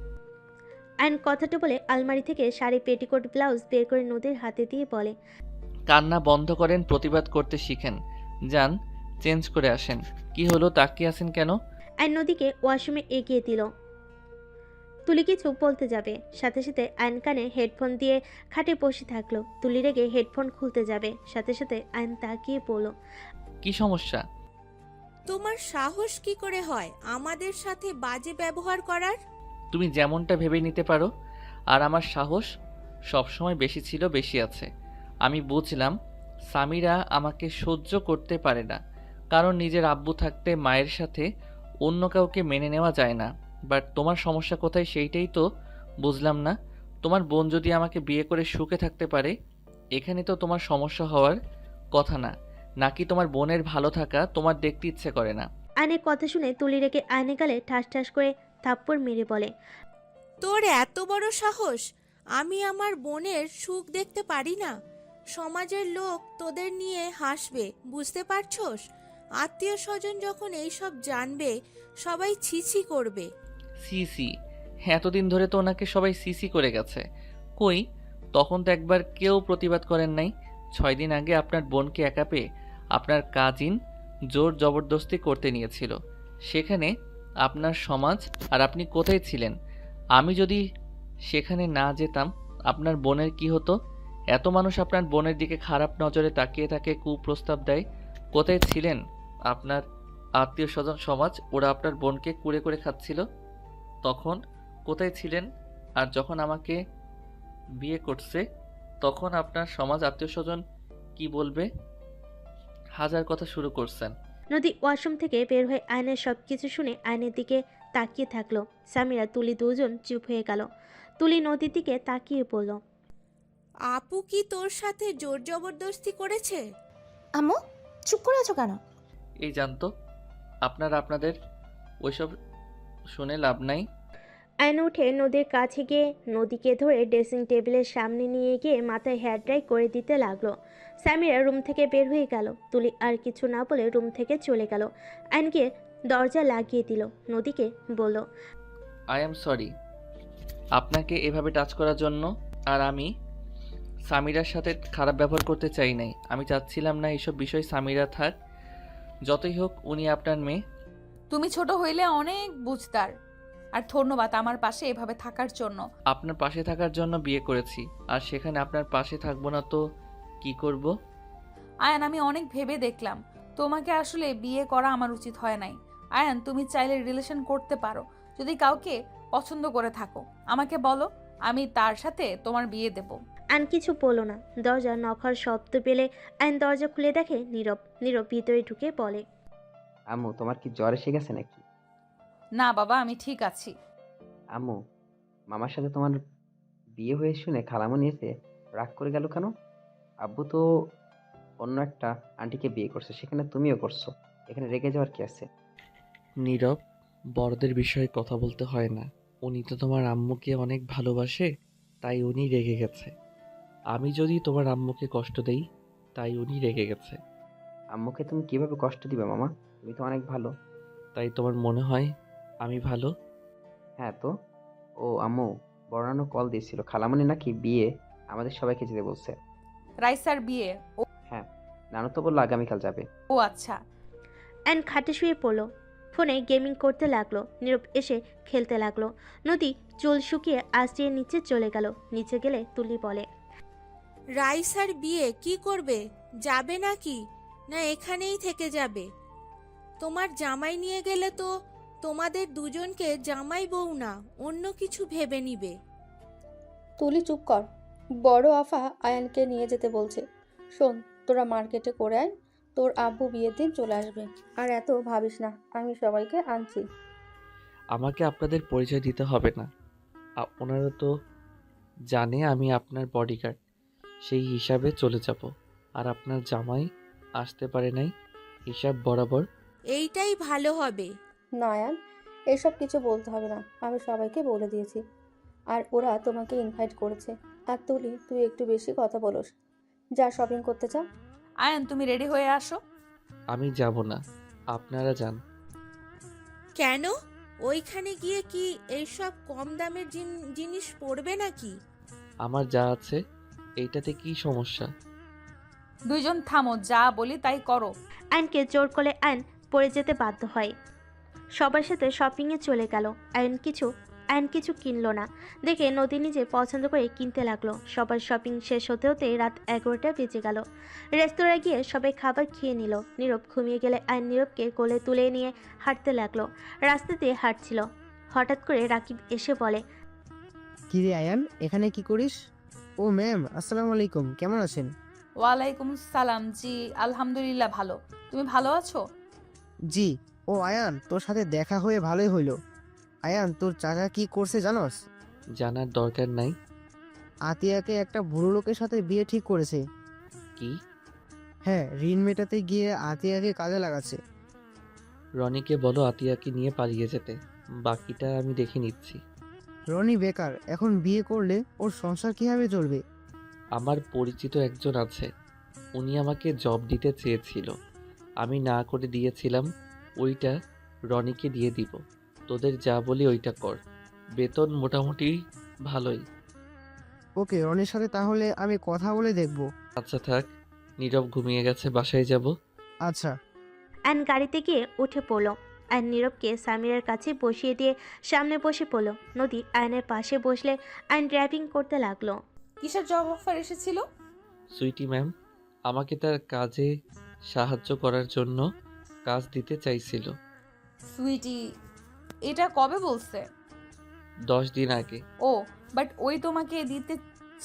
আয়ন কথাটা বলে আলমারি থেকে শাড়ি, পেটিকোট, ব্লাউজ বের করে নদীর হাতে দিয়ে বলে, কান্না বন্ধ করেন, প্রতিবাদ করতে শিখেন। যান, চেঞ্জ করে আসেন। কি হলো, তাকিয়ে আছেন কেন? আয়ন নদীকে ওয়াশরুমে এগিয়ে দিল। তুলি কিছু বলতে যাবে, সাথে সাথে আয়ন কানে হেডফোন দিয়ে খাটে বসে থাকলো। তুলি রেগে হেডফোন খুলতে যাবে, সাথে সাথে আয়ন তাকিয়ে বলল, কি সমস্যা? তোমার সাহস কি করে হয় আমাদের সাথে বাজে ব্যবহার করার? তুমি যেমনটা ভেবে নিতে পারো। আর আমার সাহস সবসময় বেশি ছিল, বেশি আছে। আমি বুঝলাম সামিরা আমাকে সহ্য করতে পারে না, কারণ নিজের আব্বু থাকতে মায়ের সাথে অন্য কাউকে মেনে নেওয়া যায় না। বাট তোমার সমস্যা কোথায় সেইটাই তো বুঝলাম না। তোমার বোন যদি আমাকে বিয়ে করে সুখে থাকতে পারে, এখানে তো তোমার সমস্যা হওয়ার কথা না। নাকি তোমার বোনের ভালো থাকা তোমার দেখতে ইচ্ছে করে না? আয়নের কথা শুনে তুলি রেগে আয়নে গালে ঠাস ঠাস করে থাপ্পড় মেরে বলে, তোর এত বড় সাহস আমি আমার বোনের সুখ দেখতে পারি না? সমাজের লোক তোদের নিয়ে হাসবে, বুঝতে পারছোস? আত্মীয় স্বজন যখন এইসব জানবে, সবাই ছিছি করবে। সিসি, এতদিন ধরে তো ওনাকে সবাই সিসি করে গেছে। কই, তখন তো একবার কেউ প্রতিবাদ করেন নাই। 6 দিন আগে আপনার বোনকে একা পেয়ে আপনার কাজিন জোর জবরদস্তি করতে নিয়েছিল। সেখানে আপনার সমাজ আর আপনি কোথায় ছিলেন? আমি যদি সেখানে না যেতাম আপনার বোনের কি হতো? এত মানুষ আপনার বোনের দিকে খারাপ নজরে তাকিয়ে তাকে কুপ্রস্তাব দেয়। কোথায় ছিলেন আপনার আত্মীয় স্বজন সমাজ? ওরা আপনার বোনকে কুড়ে করে খাচ্ছিল তখন কোথায় ছিলেন? আর যখন আমাকে বিয়ে করছে তখন আপনার সমাজ আত্মীয় স্বজন কি বলবে? হাজার কথা শুরু করছেন। নদী ওয়াশরুম থেকে বের হয়ে আয়নের সব কিছু শুনে আয়নের দিকে তাকিয়ে থাকলো। সামিরা তুলি দুজন চুপ হয়ে গেল। তুলি নদীর দিকে তাকিয়ে পড়ল। আপু কি তোর সাথে জোর জবরদস্তি করেছে? আম্মু, চুপ করে আছো কেন? এই জানতো আপনাদের ওইসব শুনে লাভ নাই। আয়ন উঠে নদীর কাছে গিয়ে নদীকে ধরে ড্রেসিং টেবিলের সামনে নিয়ে গিয়ে মাথায় হেয়ার ড্রাই করে দিতে লাগলো। সামিরা রুম থেকে বের হয়ে গেল। তুলি আর কিছু না বলে রুম থেকে চলে গেল। আয়নকে দরজা লাগিয়ে দিল। নদীকে বলল, আই এম সরি আপনাকে এভাবে টাচ করার জন্য। আর আমি সামিরার সাথে খারাপ ব্যবহার করতে চাই নাই। আমি চাচ্ছিলাম না এইসব বিষয় সামিরা থাক। যতই হোক উনি আপনার মেয়ে। তুমি ছোট হইলে অনেক বুঝতার। আর ধন্যবাদ আমার পাশে এভাবে থাকার জন্য। আপনার পাশে থাকার জন্য বিয়ে করেছি, আর সেখানে আপনার পাশে থাকবো না তো কি করব? আয়ান, আমি অনেক ভেবে দেখলাম তোমাকে আসলে বিয়ে করা আমার উচিত হয় নাই। আয়ান, তুমি চাইলে রিলেশন করতে পারো। যদি কাউকে পছন্দ করে থাকো আমাকে বলো, আমি তার সাথে তোমার বিয়ে দেব। আয়ন কিছু বলল না। দরজা নক হওয়ার শব্দ পেলে আয়ন দরজা খুলে দেখে নীরব। নীরব ভিতরে ঢুকে বলে, আম্মু, তোমার কি জ্বর এসে গেছে নাকি? না বাবা, আমি ঠিক আছি। আম্মু, মামার সাথে তোমার বিয়ে হয়ে শুনে খালামণি এসে রাগ করে গেল কেন? আব্বু তো অন্য একটা আন্টিকে বিয়ে করছে, সেখানে তুমিও করছো, এখানে রেগে যাওয়ার কি আছে? নীরব, বড়দের বিষয়ে কথা বলতে হয় না। উনি তো তোমার আম্মুকে অনেক ভালোবাসে, তাই উনি রেগে গেছে। আমি যদি তোমার আম্মুকে কষ্ট দেই, তাই উনি রেগে গেছে। আম্মুকে তুমি কিভাবে কষ্ট দিবে মামা? তুমি তো অনেক ভালো। তাই তোমার মনে হয় আমি ভালো? হ্যাঁ তো। ও আম্মু, বর্ণানো কল দিয়েছিল, খালামণি নাকি বিয়ে আমাদের সবাইকে যেতে বলছে। রাইসার বিয়ে? ও, হ্যাঁ, নানু তো বললো আগামীকাল যাবে। ও আচ্ছা। অ্যান্ড খাটে শুয়ে পড়ল। ফোনে গেমিং করতে লাগলো। নীরব এসে খেলতে লাগলো। নদী চুল শুকিয়ে আঁচড়িয়ে নিচে চলে গেল। নিচে গেলে তুলি বলে, রাইসার বিয়ে কি করবে? যাবে নাকি, না এখানেই থেকে যাবে? তোমার জামাই নিয়ে গেলে তো তোমাদের দুজনকে জামাই বউ না অন্য কিছু ভেবে নিবে। তুলি চুপ কর। বড় আফা আয়ানকে নিয়ে যেতে বলছে। শোন, তোরা মার্কেটে করে আয়, তোর আব্বু বিয়ের দিন চলে আসবে। আর এত ভাবিস না, আমি সবাইকে আনছি। আমাকে আপনাদের পরিচয় দিতে হবে না। ওনারা তো জানে আমি আপনার বডিগার্ড, সেই হিসাবে চলে যাব। আর আপনার জামাই আসতে পারে নাই, হিসাব বরাবর। এইটাই ভালো হবে। না আয়ান, এসব কিছু বলতে হবে না, আমি সবাইকে বলে দিয়েছি। আর ওরা তোমাকে ইনভাইট করেছে। আর তুলি, তুই একটু বেশি কথা বলোস। যা শপিং করতে চা। আয়ান, তুমি রেডি হয়ে আসো। আমি যাব না, আপনারা যান। কেন? ওইখানে গিয়ে কি এইসব কম দামের জিনিস পড়বে নাকি? আমার যা আছে এইটাতে কি সমস্যা? দুইজন থামো, যা বলি তাই করো। আয়নকে জোর করে আয়ন পড়ে যেতে বাধ্য হয়। সবার সাথে শপিংয়ে চলে গেল। আয়ন কিছু কিনলো না দেখে নদী নিজে পছন্দ করে কিনতে লাগলো। সবার শপিং শেষ হতে হতে রাত 11টা বেজে গেল। রেস্তোরাঁয় গিয়ে সবাই খাবার খেয়ে নিল। নীরব ঘুমিয়ে গেলে আয়ন নীরবকে কোলে তুলে নিয়ে হাঁটতে লাগলো। রাস্তা দিয়ে হাঁটছিল। হঠাৎ করে রাকিব এসে বলে, কি রে আয়ান, এখানে কি করিস? ও ম্যাম, আসসালামু আলাইকুম, কেমন আছেন? ওয়ালাইকুম সালাম। জি আলহামদুলিল্লাহ ভালো। তুমি ভালো আছো? জি। ও আয়ান, তোর সাথে দেখা হয়ে ভালোই হইলো। আয়ান, তোর চাচা কি করছে জানোস? জানার দরকার নাই। আতিয়াকে একটা বুড়ো লোকের সাথে বিয়ে ঠিক করেছে। কি? হ্যাঁ, ঋণ মেটাতে গিয়ে আতিয়াকে কাজে লাগাচ্ছে। রনিকে বলো আতিয়াকে নিয়ে পালিয়ে যেতে, বাকিটা আমি দেখে নিচ্ছি। রনি বেকার, এখন বিয়ে করলে ওর সংসার কিভাবে চলবে? আমার পরিচিত একজন আছে, উনি আমাকে জব দিতে চেয়েছিল, আমি না করে দিয়েছিলাম। ওইটা রনিকে দিয়ে দিব। তোদের যা বলি ওইটা কর, বেতন মোটামুটি ভালোই। ওকে, রনির সাথে তাহলে আমি কথা বলে দেখব। আচ্ছা থাক, নীরব ঘুমিয়ে গেছে, বাসায় যাব। আচ্ছা। অ্যান গাড়িতে গিয়ে উঠে পড়ল। অ্যান নীরবকে সামিরার কাছে বসিয়ে দিয়ে সামনে বসে পড়ল। নদী আয়নের পাশে বসলে আয়ন ড্রাইভিং করতে লাগলো। কিসের জব অফার এসেছিল? সুইটি ম্যাম আমাকে তার কাজে সাহায্য করার জন্য কাজ দিতে চাইছিল। সুইটি, এটা কবে বলছে? 10 দিন আগে। ও, বাট ওই তোমাকে দিতে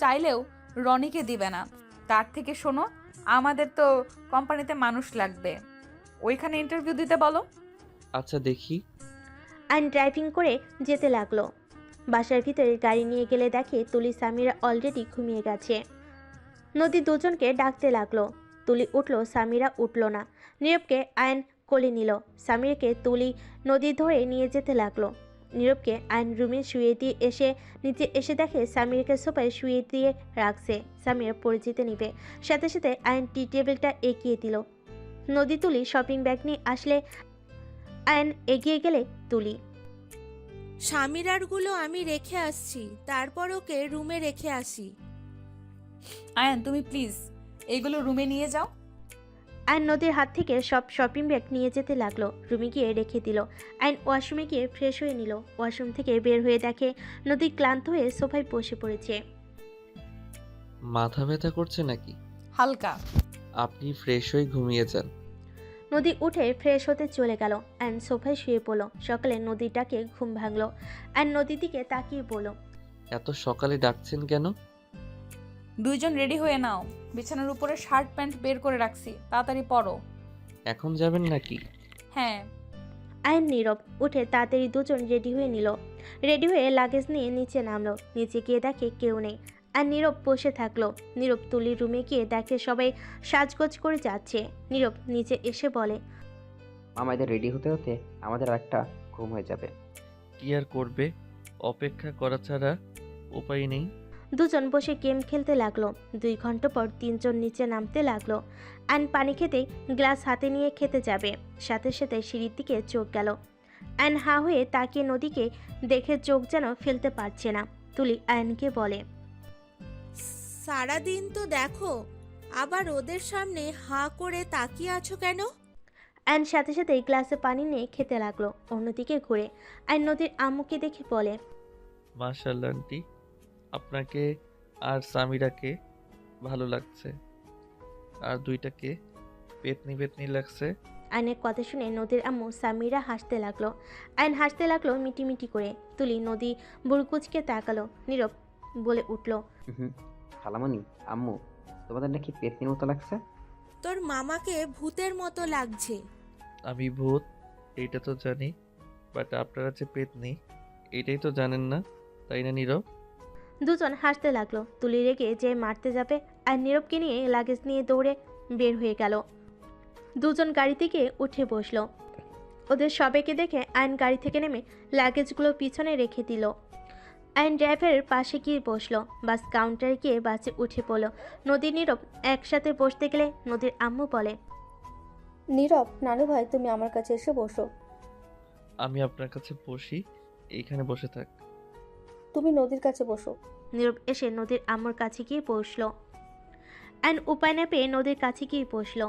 চাইলেও রনিকে দিবে না। তার থেকে শোনো, আমাদের তো কোম্পানিতে মানুষ লাগবে, ওইখানে ইন্টারভিউ দিতে বলো। আচ্ছা দেখি। আয়ন ড্রাইভিং করে যেতে লাগলো। বাসার ভিতরে গাড়ি নিয়ে গেলে দেখে তুলি সামিরা অলরেডি ঘুমিয়ে গেছে। নদী দুজনকে ডাকতে লাগলো। তুলি উঠল, সামিরা উঠল না। নীরবকে আয়ন কোলে নিল। সামিরাকে তুলি নদী ধরে নিয়ে যেতে লাগলো। নীরবকে আয়ন রুমে শুয়ে দিয়ে নিচে এসে দেখে সামিরাকে সোফায় শুয়ে দিয়ে রাখছে। সামিরা পড়ে যেতে নিবে, সাথে সাথে আয়ন টি টেবিলটা এগিয়ে দিল। নদী তুলি শপিং ব্যাগ নিয়ে আসলে আয়ন এগিয়ে গেলে তুলি। স্বামীরারগুলো আমি রেখে আসছি, তারপর ওকে রুমে রেখে আসি। আয়ান, তুমি প্লিজ এগুলো রুমে নিয়ে যাও। আয়ন নদীর হাত থেকে সব শপিং ব্যাগ নিয়ে যেতে লাগলো। রুমে গিয়ে রেখে দিল। আয়ন ওয়াশরুমে গিয়ে ফ্রেশ হয়ে নিল। ওয়াশরুম থেকে বের হয়ে দেখে নদী ক্লান্ত হয়ে সোফায় বসে পড়েছে। মাথা ব্যথা করছে নাকি? হালকা। আপনি ফ্রেশ হয়ে ঘুমিয়ে যান। নদী উঠে ফ্রেশ হতে চলে গেল। আয়ন সোফায় শুয়ে পড়ল। সকালে নদীর ডাকে ঘুম ভাঙলো। আয়ন নদীর দিকে তাকিয়ে বলল, এত সকালে ডাকছেন কেন? দুইজন রেডি হয়ে নাও, বিছানার উপরে শার্ট প্যান্ট বের করে রাখছি, তাড়াতাড়ি পরো। এখন যাবেন নাকি? হ্যাঁ। আয়ন নীরব উঠে তাড়াতাড়ি দুজন রেডি হয়ে নিল। রেডি হয়ে লাগেজ নিয়ে নিচে নামলো। নিচে গিয়ে দেখে কেউ নেই। আর নীরব বসে থাকলো। নীরব তুলির রুমে গিয়ে দেখে সবাই সাজগোজ করে যাচ্ছে। নীরব নিচে এসে বলে, আমাদের রেডি হতে হতে আমাদের একটা ঘুম হয়ে যাবে। কি আর করবে, অপেক্ষা করা ছাড়া উপায় নেই। দুজন বসে গেম খেলতে লাগলো। 2 ঘন্টা পর তিনজন নিচে নামতে লাগলো। আয়ন পানি খেতে গ্লাস হাতে নিয়ে খেতে যাবে, সাথে সাথে সিঁড়ির দিকে চোখ গেল। আয়ন হা হয়ে তাকিয়ে নদীকে দেখে চোখ যেন ফেলতে পারছে না। তুলি আয়নকে বলে, সারাদিন তো দেখো, আবার ওদের সামনে হাঁ করে তাকিয়ে আছো কেন? আয়ন সাথে সাথে গ্লাসে পানি নিয়ে খেতে লাগলো। অন্যদিকে ঘুরে আয়ন নদীর আম্মুকে দেখে বলে, মাশাআল্লাহ আন্টি, আপনাকে আর সামিরাকে ভালো লাগছে, আর দুইটাকে পেতনি পেতনি লাগছে। আয়নের কথা শুনে নদীর আম্মু সামিরা হাসতে লাগলো। আয়ন হাসতে লাগলো মিটিমিটি করে। তুলি নদী বুড়কুচকে তাকালো। নীরব বলে উঠল, খালামণি, আম্মু, তোমাদের নাকি পেতনির মতো লাগছে? তোর মামাকে ভূতের মতো লাগছে। আমি ভূত এইটা তো জানি, বাট আপনারা যে পেতনি এটাই তো জানেন না, তাই না নীরব? দুজন হাসতে লাগলো। তুলি রেগে যে মারতে যাবে আর নীরবকে নিয়ে লাগেজ নিয়ে দৌড়ে বের হয়ে গেল। দুজন গাড়ি থেকে উঠে বসলো। ওদের সবাইকে দেখে আয়ন গাড়ি থেকে নেমে লাগেজগুলো পিছনে রেখে দিল। আয়ন ড্রাইভারের পাশে গিয়ে বসলো। বাস কাউন্টারে গিয়ে বাসে উঠে পড়ল। নদী নীরব একসাথে বসতে গেলে নদীর আম্মু বলে, নীরব, নানু ভাই তুমি আমার কাছে এসে বসো। আমি আপনার কাছে বসি, এইখানে বসে থাক। তুমি নদীর কাছে বসো। নীরব এসে নদীর আম্মুর কাছে গিয়ে বসলো। আয়ন উপায় না পেয়ে নদীর কাছে গিয়ে বসলো।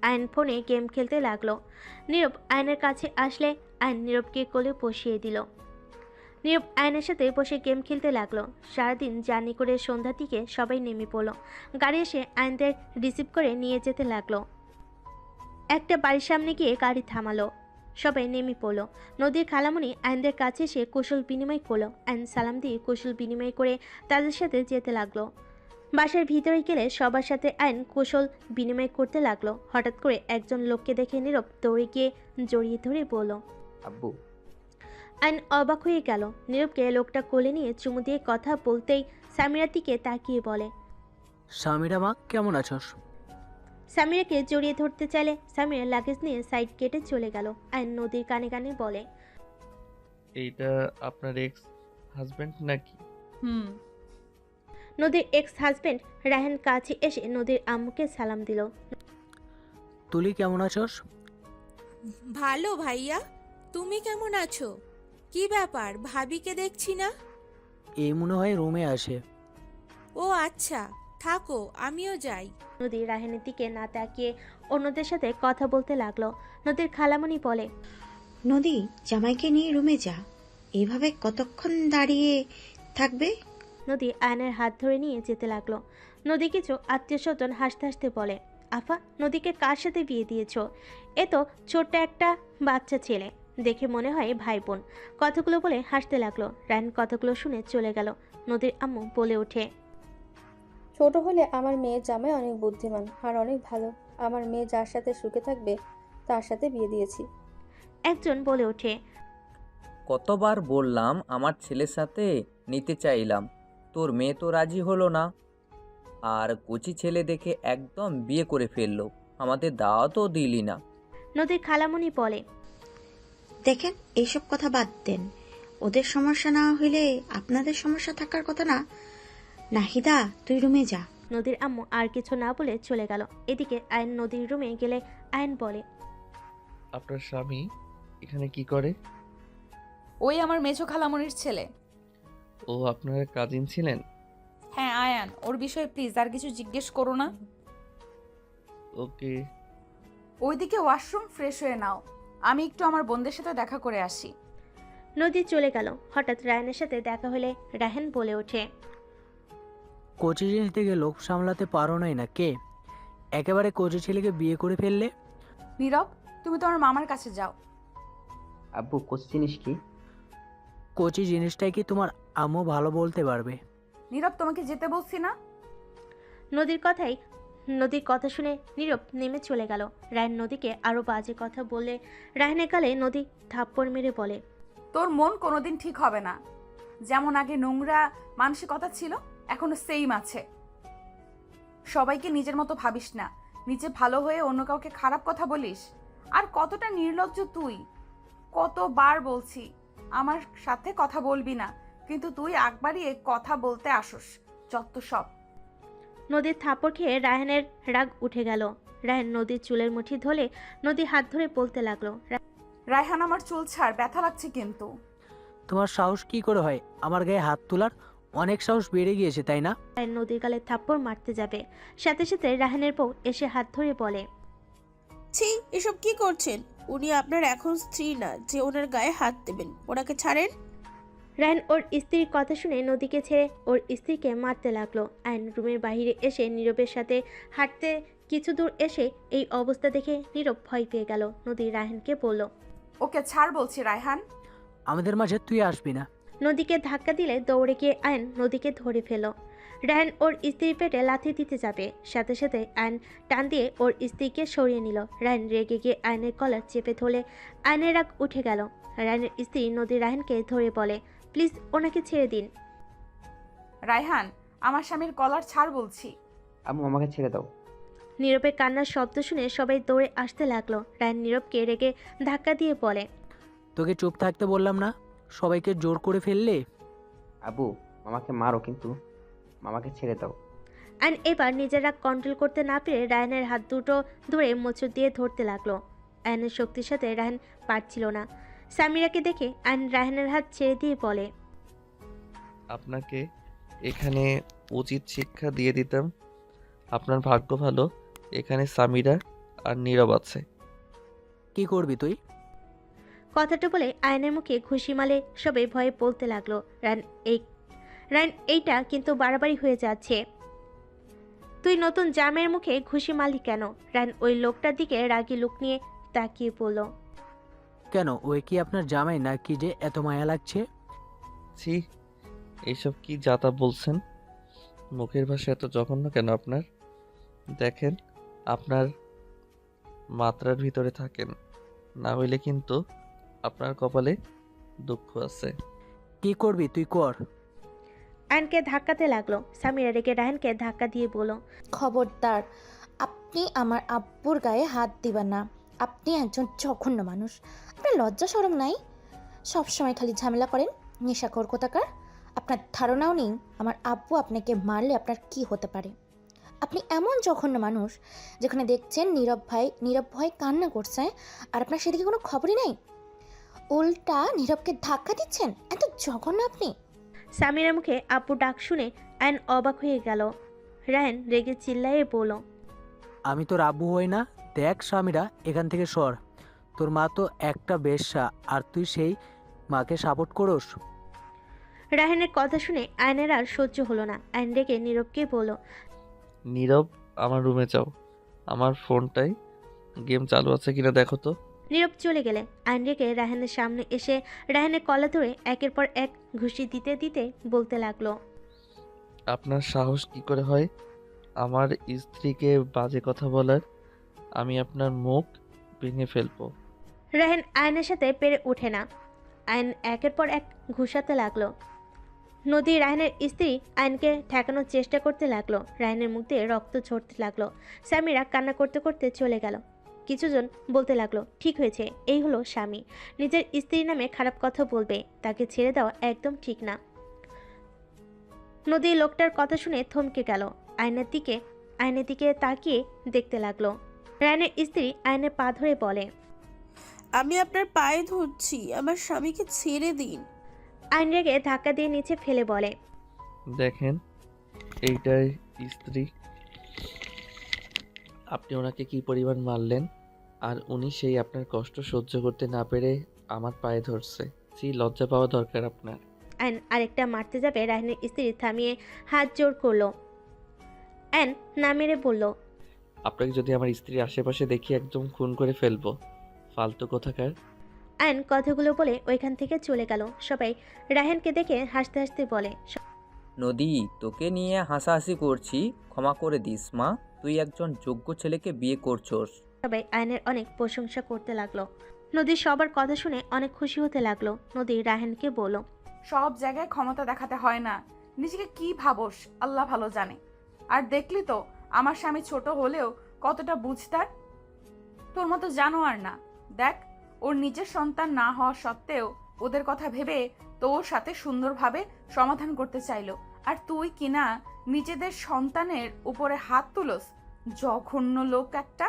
আয়ন ফোনে গেম খেলতে লাগলো। নীরব আয়নের কাছে আসলে আয়ন নীরবকে কোলে বসিয়ে দিল। নীরব আয়নের সাথে বসে গেম খেলতে লাগলো। সারাদিন জার্নি করে সন্ধ্যার দিকে সবাই নেমে পড়লো। গাড়ি এসে আয়নদের রিসিভ করে নিয়ে যেতে লাগলো। একটা বাড়ির সামনে গিয়ে গাড়ি থামালো। সবাই নেমে পড়লো। নদীর খালামণি আয়নদের কাছে এসে কুশল বিনিময় করলো। আয়ন সালাম দিয়ে কুশল বিনিময় করে তাদের সাথে যেতে লাগলো। বাসার ভিতরে গেলে সবার সাথে আয়ন কুশল বিনিময় করতে লাগলো। হঠাৎ করে একজন লোককে দেখে নীরব দৌড়ে গিয়ে জড়িয়ে ধরে বলল, আব্বু। আয়ন অবাক হয়ে গেল। নীরবকে লোকটা কোলে নিয়ে চুমু দিয়ে কথা বলতেই সামিরার দিকে তাকিয়ে বলে, সামিরা মা, কেমন আছোস? সামিরাকে জড়িয়ে ধরতে চাইলে সামিরা লাগেজ নিয়ে সাইড কেটে চলে গেল। আয়ন নদীর কানে কানে বলে, এইটা আপনার এক্স হাজব্যান্ড নাকি? হুম। নদীর এক্স হাজবেন্ড রায়হান কাছে এসে নদীর আম্মুকে সালাম দিল। তুলি কেমন আছোস? ভালো ভাইয়া, তুমি কেমন আছো? কি ব্যাপার, ভাবিকে দেখছি না? এই মনে হয় রুমে আসে। ও আচ্ছা, থাকো, আমিও যাই। নদী রায়হানের দিকে না তাকিয়ে অন্যদের সাথে কথা বলতে লাগলো। নদীর খালামণি বলে, নদী, জামাইকে নিয়ে রুমে যা। এইভাবে কতক্ষণ দাঁড়িয়ে থাকবে? নদী আয়নের হাত ধরে নিয়ে যেতে লাগলো। নদী কিছু আত্মীয় স্বজন হাসতে হাসতে বলে, আফা, নদীকে কার সাথে বিয়ে দিয়েছ? এ তো ছোট্ট একটা বাচ্চা ছেলে, দেখে মনে হয় ভাই বোন। কথাগুলো বলে হাসতে লাগলো। রায়হান কথাগুলো শুনে চলে গেল। নদীর আম্মু বলে ওঠে, ছোট হলে আমার মেয়ের জামাই অনেক বুদ্ধিমান আর অনেক ভালো। আমার মেয়ে যার সাথে সুখে থাকবে তার সাথে বিয়ে দিয়েছি। একজন বলে ওঠে, কতবার বললাম আমার ছেলের সাথে নিতে চাইলাম, তোর মেয়ে তো রাজি হলো না। আর কচি ছেলে দেখে একদম বিয়ে করে ফেললো, আমাদের দাওয়াতও দিলি না। নদীর খালামণি বলে, দেখেন, এইসব কথা বাদ দেন। ওদের সমস্যা না হইলে আপনাদের সমস্যা থাকার কথা না। নাহিদা, তুই রুমে যা। নদীর আম্মু আর কিছু না বলে চলে গেল। এদিকে আয়ন নদীর রুমে গেলে আয়ন বলে, আপনার স্বামী এখানে কি করে? ওই আমার মেছো খালামণির ছেলে। ও আপনার কাজিন ছিলেন? হ্যাঁ আয়ান, ওর বিষয়ে প্লিজ আর কিছু জিজ্ঞেস করো না। ওকে। ওইদিকে ওয়াশরুম ফ্রেশ হয়ে নাও, আমি একটু আমার বোনদের সাথে দেখা করে আসি। নদী চলে গেল। হঠাৎ রায়হানের সাথে দেখা হলে রায়হান বলে ওঠে, কোচি জিনিস থেকে লোক সামলাতে পারো নাই না কে? একেবারে কোচি ছেলেকে বিয়ে করে ফেললে। নীরব, তুমি তোমার মামার কাছে যাও। আব্বু, কোচ জিনিস কি? কোচি জিনিসটাই কি তোমার আম্মু ভালো বলতে পারবে। নীরব, তোমাকে যেতে বলছি না? নদীর কথা শুনে নীরব নেমে চলে গেল। রায়হান নদীকে আরো বাজে কথা বলে রায়হানের গালে নদী থাপ্পড় মেরে বলে, তোর মন কোনোদিন ঠিক হবে না। যেমন আগে নোংরা মানসিকতা ছিল, এখনো সেইম আছে। সবাইকে নিজের মতো ভাবিস না, নিজে ভালো হয়ে অন্য কাউকে খারাপ কথা বলিস। আর কতটা নির্লজ্জ তুই! কতবার বলছি আমার সাথে কথা বলবি না, কিন্তু তুই একবারই কথা বলতে আসোস। যত সব। নদীর থাপ্পড় খেয়ে রায়হানের রাগ উঠে গেল। রায়হান নদীর চুলের মুঠি ধরে নদী হাত ধরে বলতে লাগলো, রায়হান, আমার চুল ছাড়, ব্যথা লাগছে কিন্তু। তোমার সাহস কি করে হয় আমার গায়ে হাত তোলার? অনেক সাহস বেড়ে গিয়েছে, তাই না? রায়হান নদীর গালে থাপ্পড় মারতে যাবে, সাথে সাথে রায়হানের বউ এসে হাত ধরে বলে, ছি, এসব কি করছেন? উনি আপনার এখন স্ত্রী না যে ওনার গায়ে হাত দেবেন। ওনাকে ছাড়েন। রায়হান ওর স্ত্রীর কথা শুনে নদীকে ছেড়ে ওর স্ত্রীকে মারতে লাগলো। আয়ন রুমের বাইরে এসে নীরবের সাথে হাঁটতে কিছু দূর এসে এই অবস্থা দেখে নীরব ভয় পেয়ে গেল। নদী রায়হানকে বলল, ওকে ছাড় বলছি রায়হান। আমাদের মাঝে তুই আসবি না। নদীকে ধাক্কা দিলে দৌড়ে গিয়ে আয়ন নদীকে ধরে ফেল। রায়হান ওর স্ত্রীর পেটে লাথি দিতে যাবে, সাথে সাথে আয়ন টান দিয়ে ওর স্ত্রীকে সরিয়ে নিল। রায়হান রেগে গিয়ে আয়নের কলার চেপে ধরলে আয়নের রাগ উঠে গেল। রায়হানের স্ত্রী নদী রায়হানকে ধরে বলে, প্লিজ ওনাকে ছেড়ে দিন। রায়হান, আমার স্বামীর কলার ছাড় বলছি। আম্মু, আমাকে ছেড়ে দাও। নীরবের কান্নার শব্দ শুনে সবাই দৌড়ে আসতে লাগলো। রায়হান নীরবকে রেগে ধাক্কা দিয়ে বলে, তোকে চুপ থাকতে বললাম না? সবাইকে জোর করে ফেললে। আব্বু, মামাকে মারো, কিন্তু মামাকে ছেড়ে দাও। আয়ন এবার নিজের রাগ কন্ট্রোল করতে না পেরে রায়হানের হাত দুটো ধরে মোচড় দিয়ে ধরতে লাগলো। আয়নের শক্তির সাথে রায়হান পারছিল না। সামিরাকে দেখে আয়ন রায়হানের হাত ছেড়ে দিয়ে বলে, আপনাকে এখানে উচিত শিক্ষা দিয়ে দিতাম। আপনার ভাগ্য ভালো, এখানে সামিরা আর নীরব আছে। কি করবি তুই? কথাটা বলে আয়নের মুখে ঘুষি মালে সবাই ভয়ে বলতে লাগলো, রায়হান এইটা কিন্তু বাড়াবাড়ি হয়ে যাচ্ছে। তুই নতুন জামের মুখে ঘুষি মারলি কেন? রায়হান ওই লোকটার দিকে রাগী লুক নিয়ে তাকিয়ে পড়ল। কেন, ওই কি আপনার জামাই নাকি যে এত মায়া লাগছে? ছি, এইসব কি যাতা বলছেন? মুখের ভাষা এত জঘন্য কেন আপনার? দেখেন, আপনার মাত্রার ভিতরে থাকেন, না হইলে কিন্তু আপনার কপালে দুঃখ আছে। কি করবি তুই কর। আয়নকে ধাক্কাতে লাগলো। সামিরা রেগে রায়হানকে ধাক্কা দিয়ে বলল, খবরদার, আপনি আমার আব্বুর গায়ে হাত দিবেন না। আপনি একজন জঘন্য মানুষ। আপনার লজ্জা শরম নাই? সবসময় খালি ঝামেলা করেন, নেশাখোর কোথাকার। আপনার ধারণাও নেই আমার আব্বু আপনাকে মারলে আপনার কি হতে পারে। আপনি এমন জঘন্য মানুষ, যেখানে দেখছেন নীরব ভাই কান্না করছে আর আপনার সেদিকে কোনো খবরই নেই, উল্টা নীরবকে ধাক্কা দিচ্ছেন। এত জঘন্য আপনি। সামিরার মুখে আব্বু ডাক শুনে আয়ন অবাক হয়ে গেল। রায়ন রেগে চিল্লায়ে বলল, আমি তোর আব্বু হই না? দেখ স্বামীরা, এখান থেকে সর। তোর মা তো একটা বেশ্যা, আর তুই সেই মাকে সাপোর্ট করস? রায়নের কথা শুনে আয়নের আর সহ্য হলো না। আয়ন রেগে নীরবকে বলল, নীরব, আমার রুমে যাও। আমার ফোনটায় গেম চালু আছে কিনা দেখো তো। নীরব চলে গেলে আয়ন রেগে রায়হানের সামনে এসে রায়হানের কলা ধরে একের পর এক ঘুষি দিতে দিতে বলতে লাগলো, আপনার সাহস কি করে হয় আমার স্ত্রীকে বাজে কথা বলার? আমি আপনার মুখ ভেঙে ফেলবো। রায়হান আয়নের সাথে পেরে ওঠে না। আয়ন একের পর এক ঘুষাতে লাগলো। নদী রায়হানের স্ত্রী আয়নকে ঠেকানোর চেষ্টা করতে লাগলো। রায়হানের মুখ দিয়ে রক্ত ঝরতে লাগলো। স্বামীরা কান্না করতে করতে চলে গেল। কিছুজন বলতে লাগলো, ঠিক হয়েছে, এই হলো স্বামী, নিজের স্ত্রীর নামে খারাপ কথা বলবে, তাকে ছেড়ে দেওয়া একদম ঠিক না। নদী লোকটার কথা শুনে থমকে গেল। আয়নের দিকে তাকিয়ে দেখতে লাগলো। রায়নের স্ত্রী আয়নের পা ধরে বলে, আমি আপনার পায়ে ধরছি, আমার স্বামীকে ছেড়ে দিন। আয়ন রেগে ধাক্কা দিয়ে নিচে ফেলে বলে, দেখেন, এইটাই স্ত্রী। আপনি ওনাকে কি পরিমাণ মারলেন, আর উনি সেই আপনার কষ্ট সহ্য করতে না পেরে আমার পায়ে ধরছে। লজ্জা পাওয়া দরকার আপনার। আয়ন আরেকটা মারতে যাবে, রায়নের স্ত্রী থামিয়ে হাত জোর করলো। আয়ন না মেরে বলল, আপনাকে যদি আমার স্ত্রীর আশেপাশে দেখি একদম খুন করে ফেলবো, ফালতু কোথাকার। আয়ন কথাগুলো বলে ওইখান থেকে চলে গেল। সবাই রায়হানকে দেখে হাসতে হাসতে বলে, নদী, তোকে নিয়ে হাসাহাসি করছি, ক্ষমা করে দিস মা। তুই একজন যোগ্য ছেলেকে বিয়ে করছস। সবাই আয়নের অনেক প্রশংসা করতে লাগলো। নদী সবার কথা শুনে অনেক খুশি হতে লাগলো। নদী রায়হানকে বলল, সব জায়গায় ক্ষমতা দেখাতে হয় না, নিজেকে কি ভাবোস আল্লাহ ভালো জানে। আর দেখলি তো আমার স্বামী ছোট হলেও কতটা বুঝতার। তোর মতো জানোয়ার না। দেখ, ওর নিজের সন্তান না হওয়া সত্ত্বেও ওদের কথা ভেবে তোর সাথে সুন্দরভাবে সমাধান করতে চাইলো, আর তুই কিনা নিজেদের সন্তানের উপরে হাত তুলস। জঘন্য লোক একটা।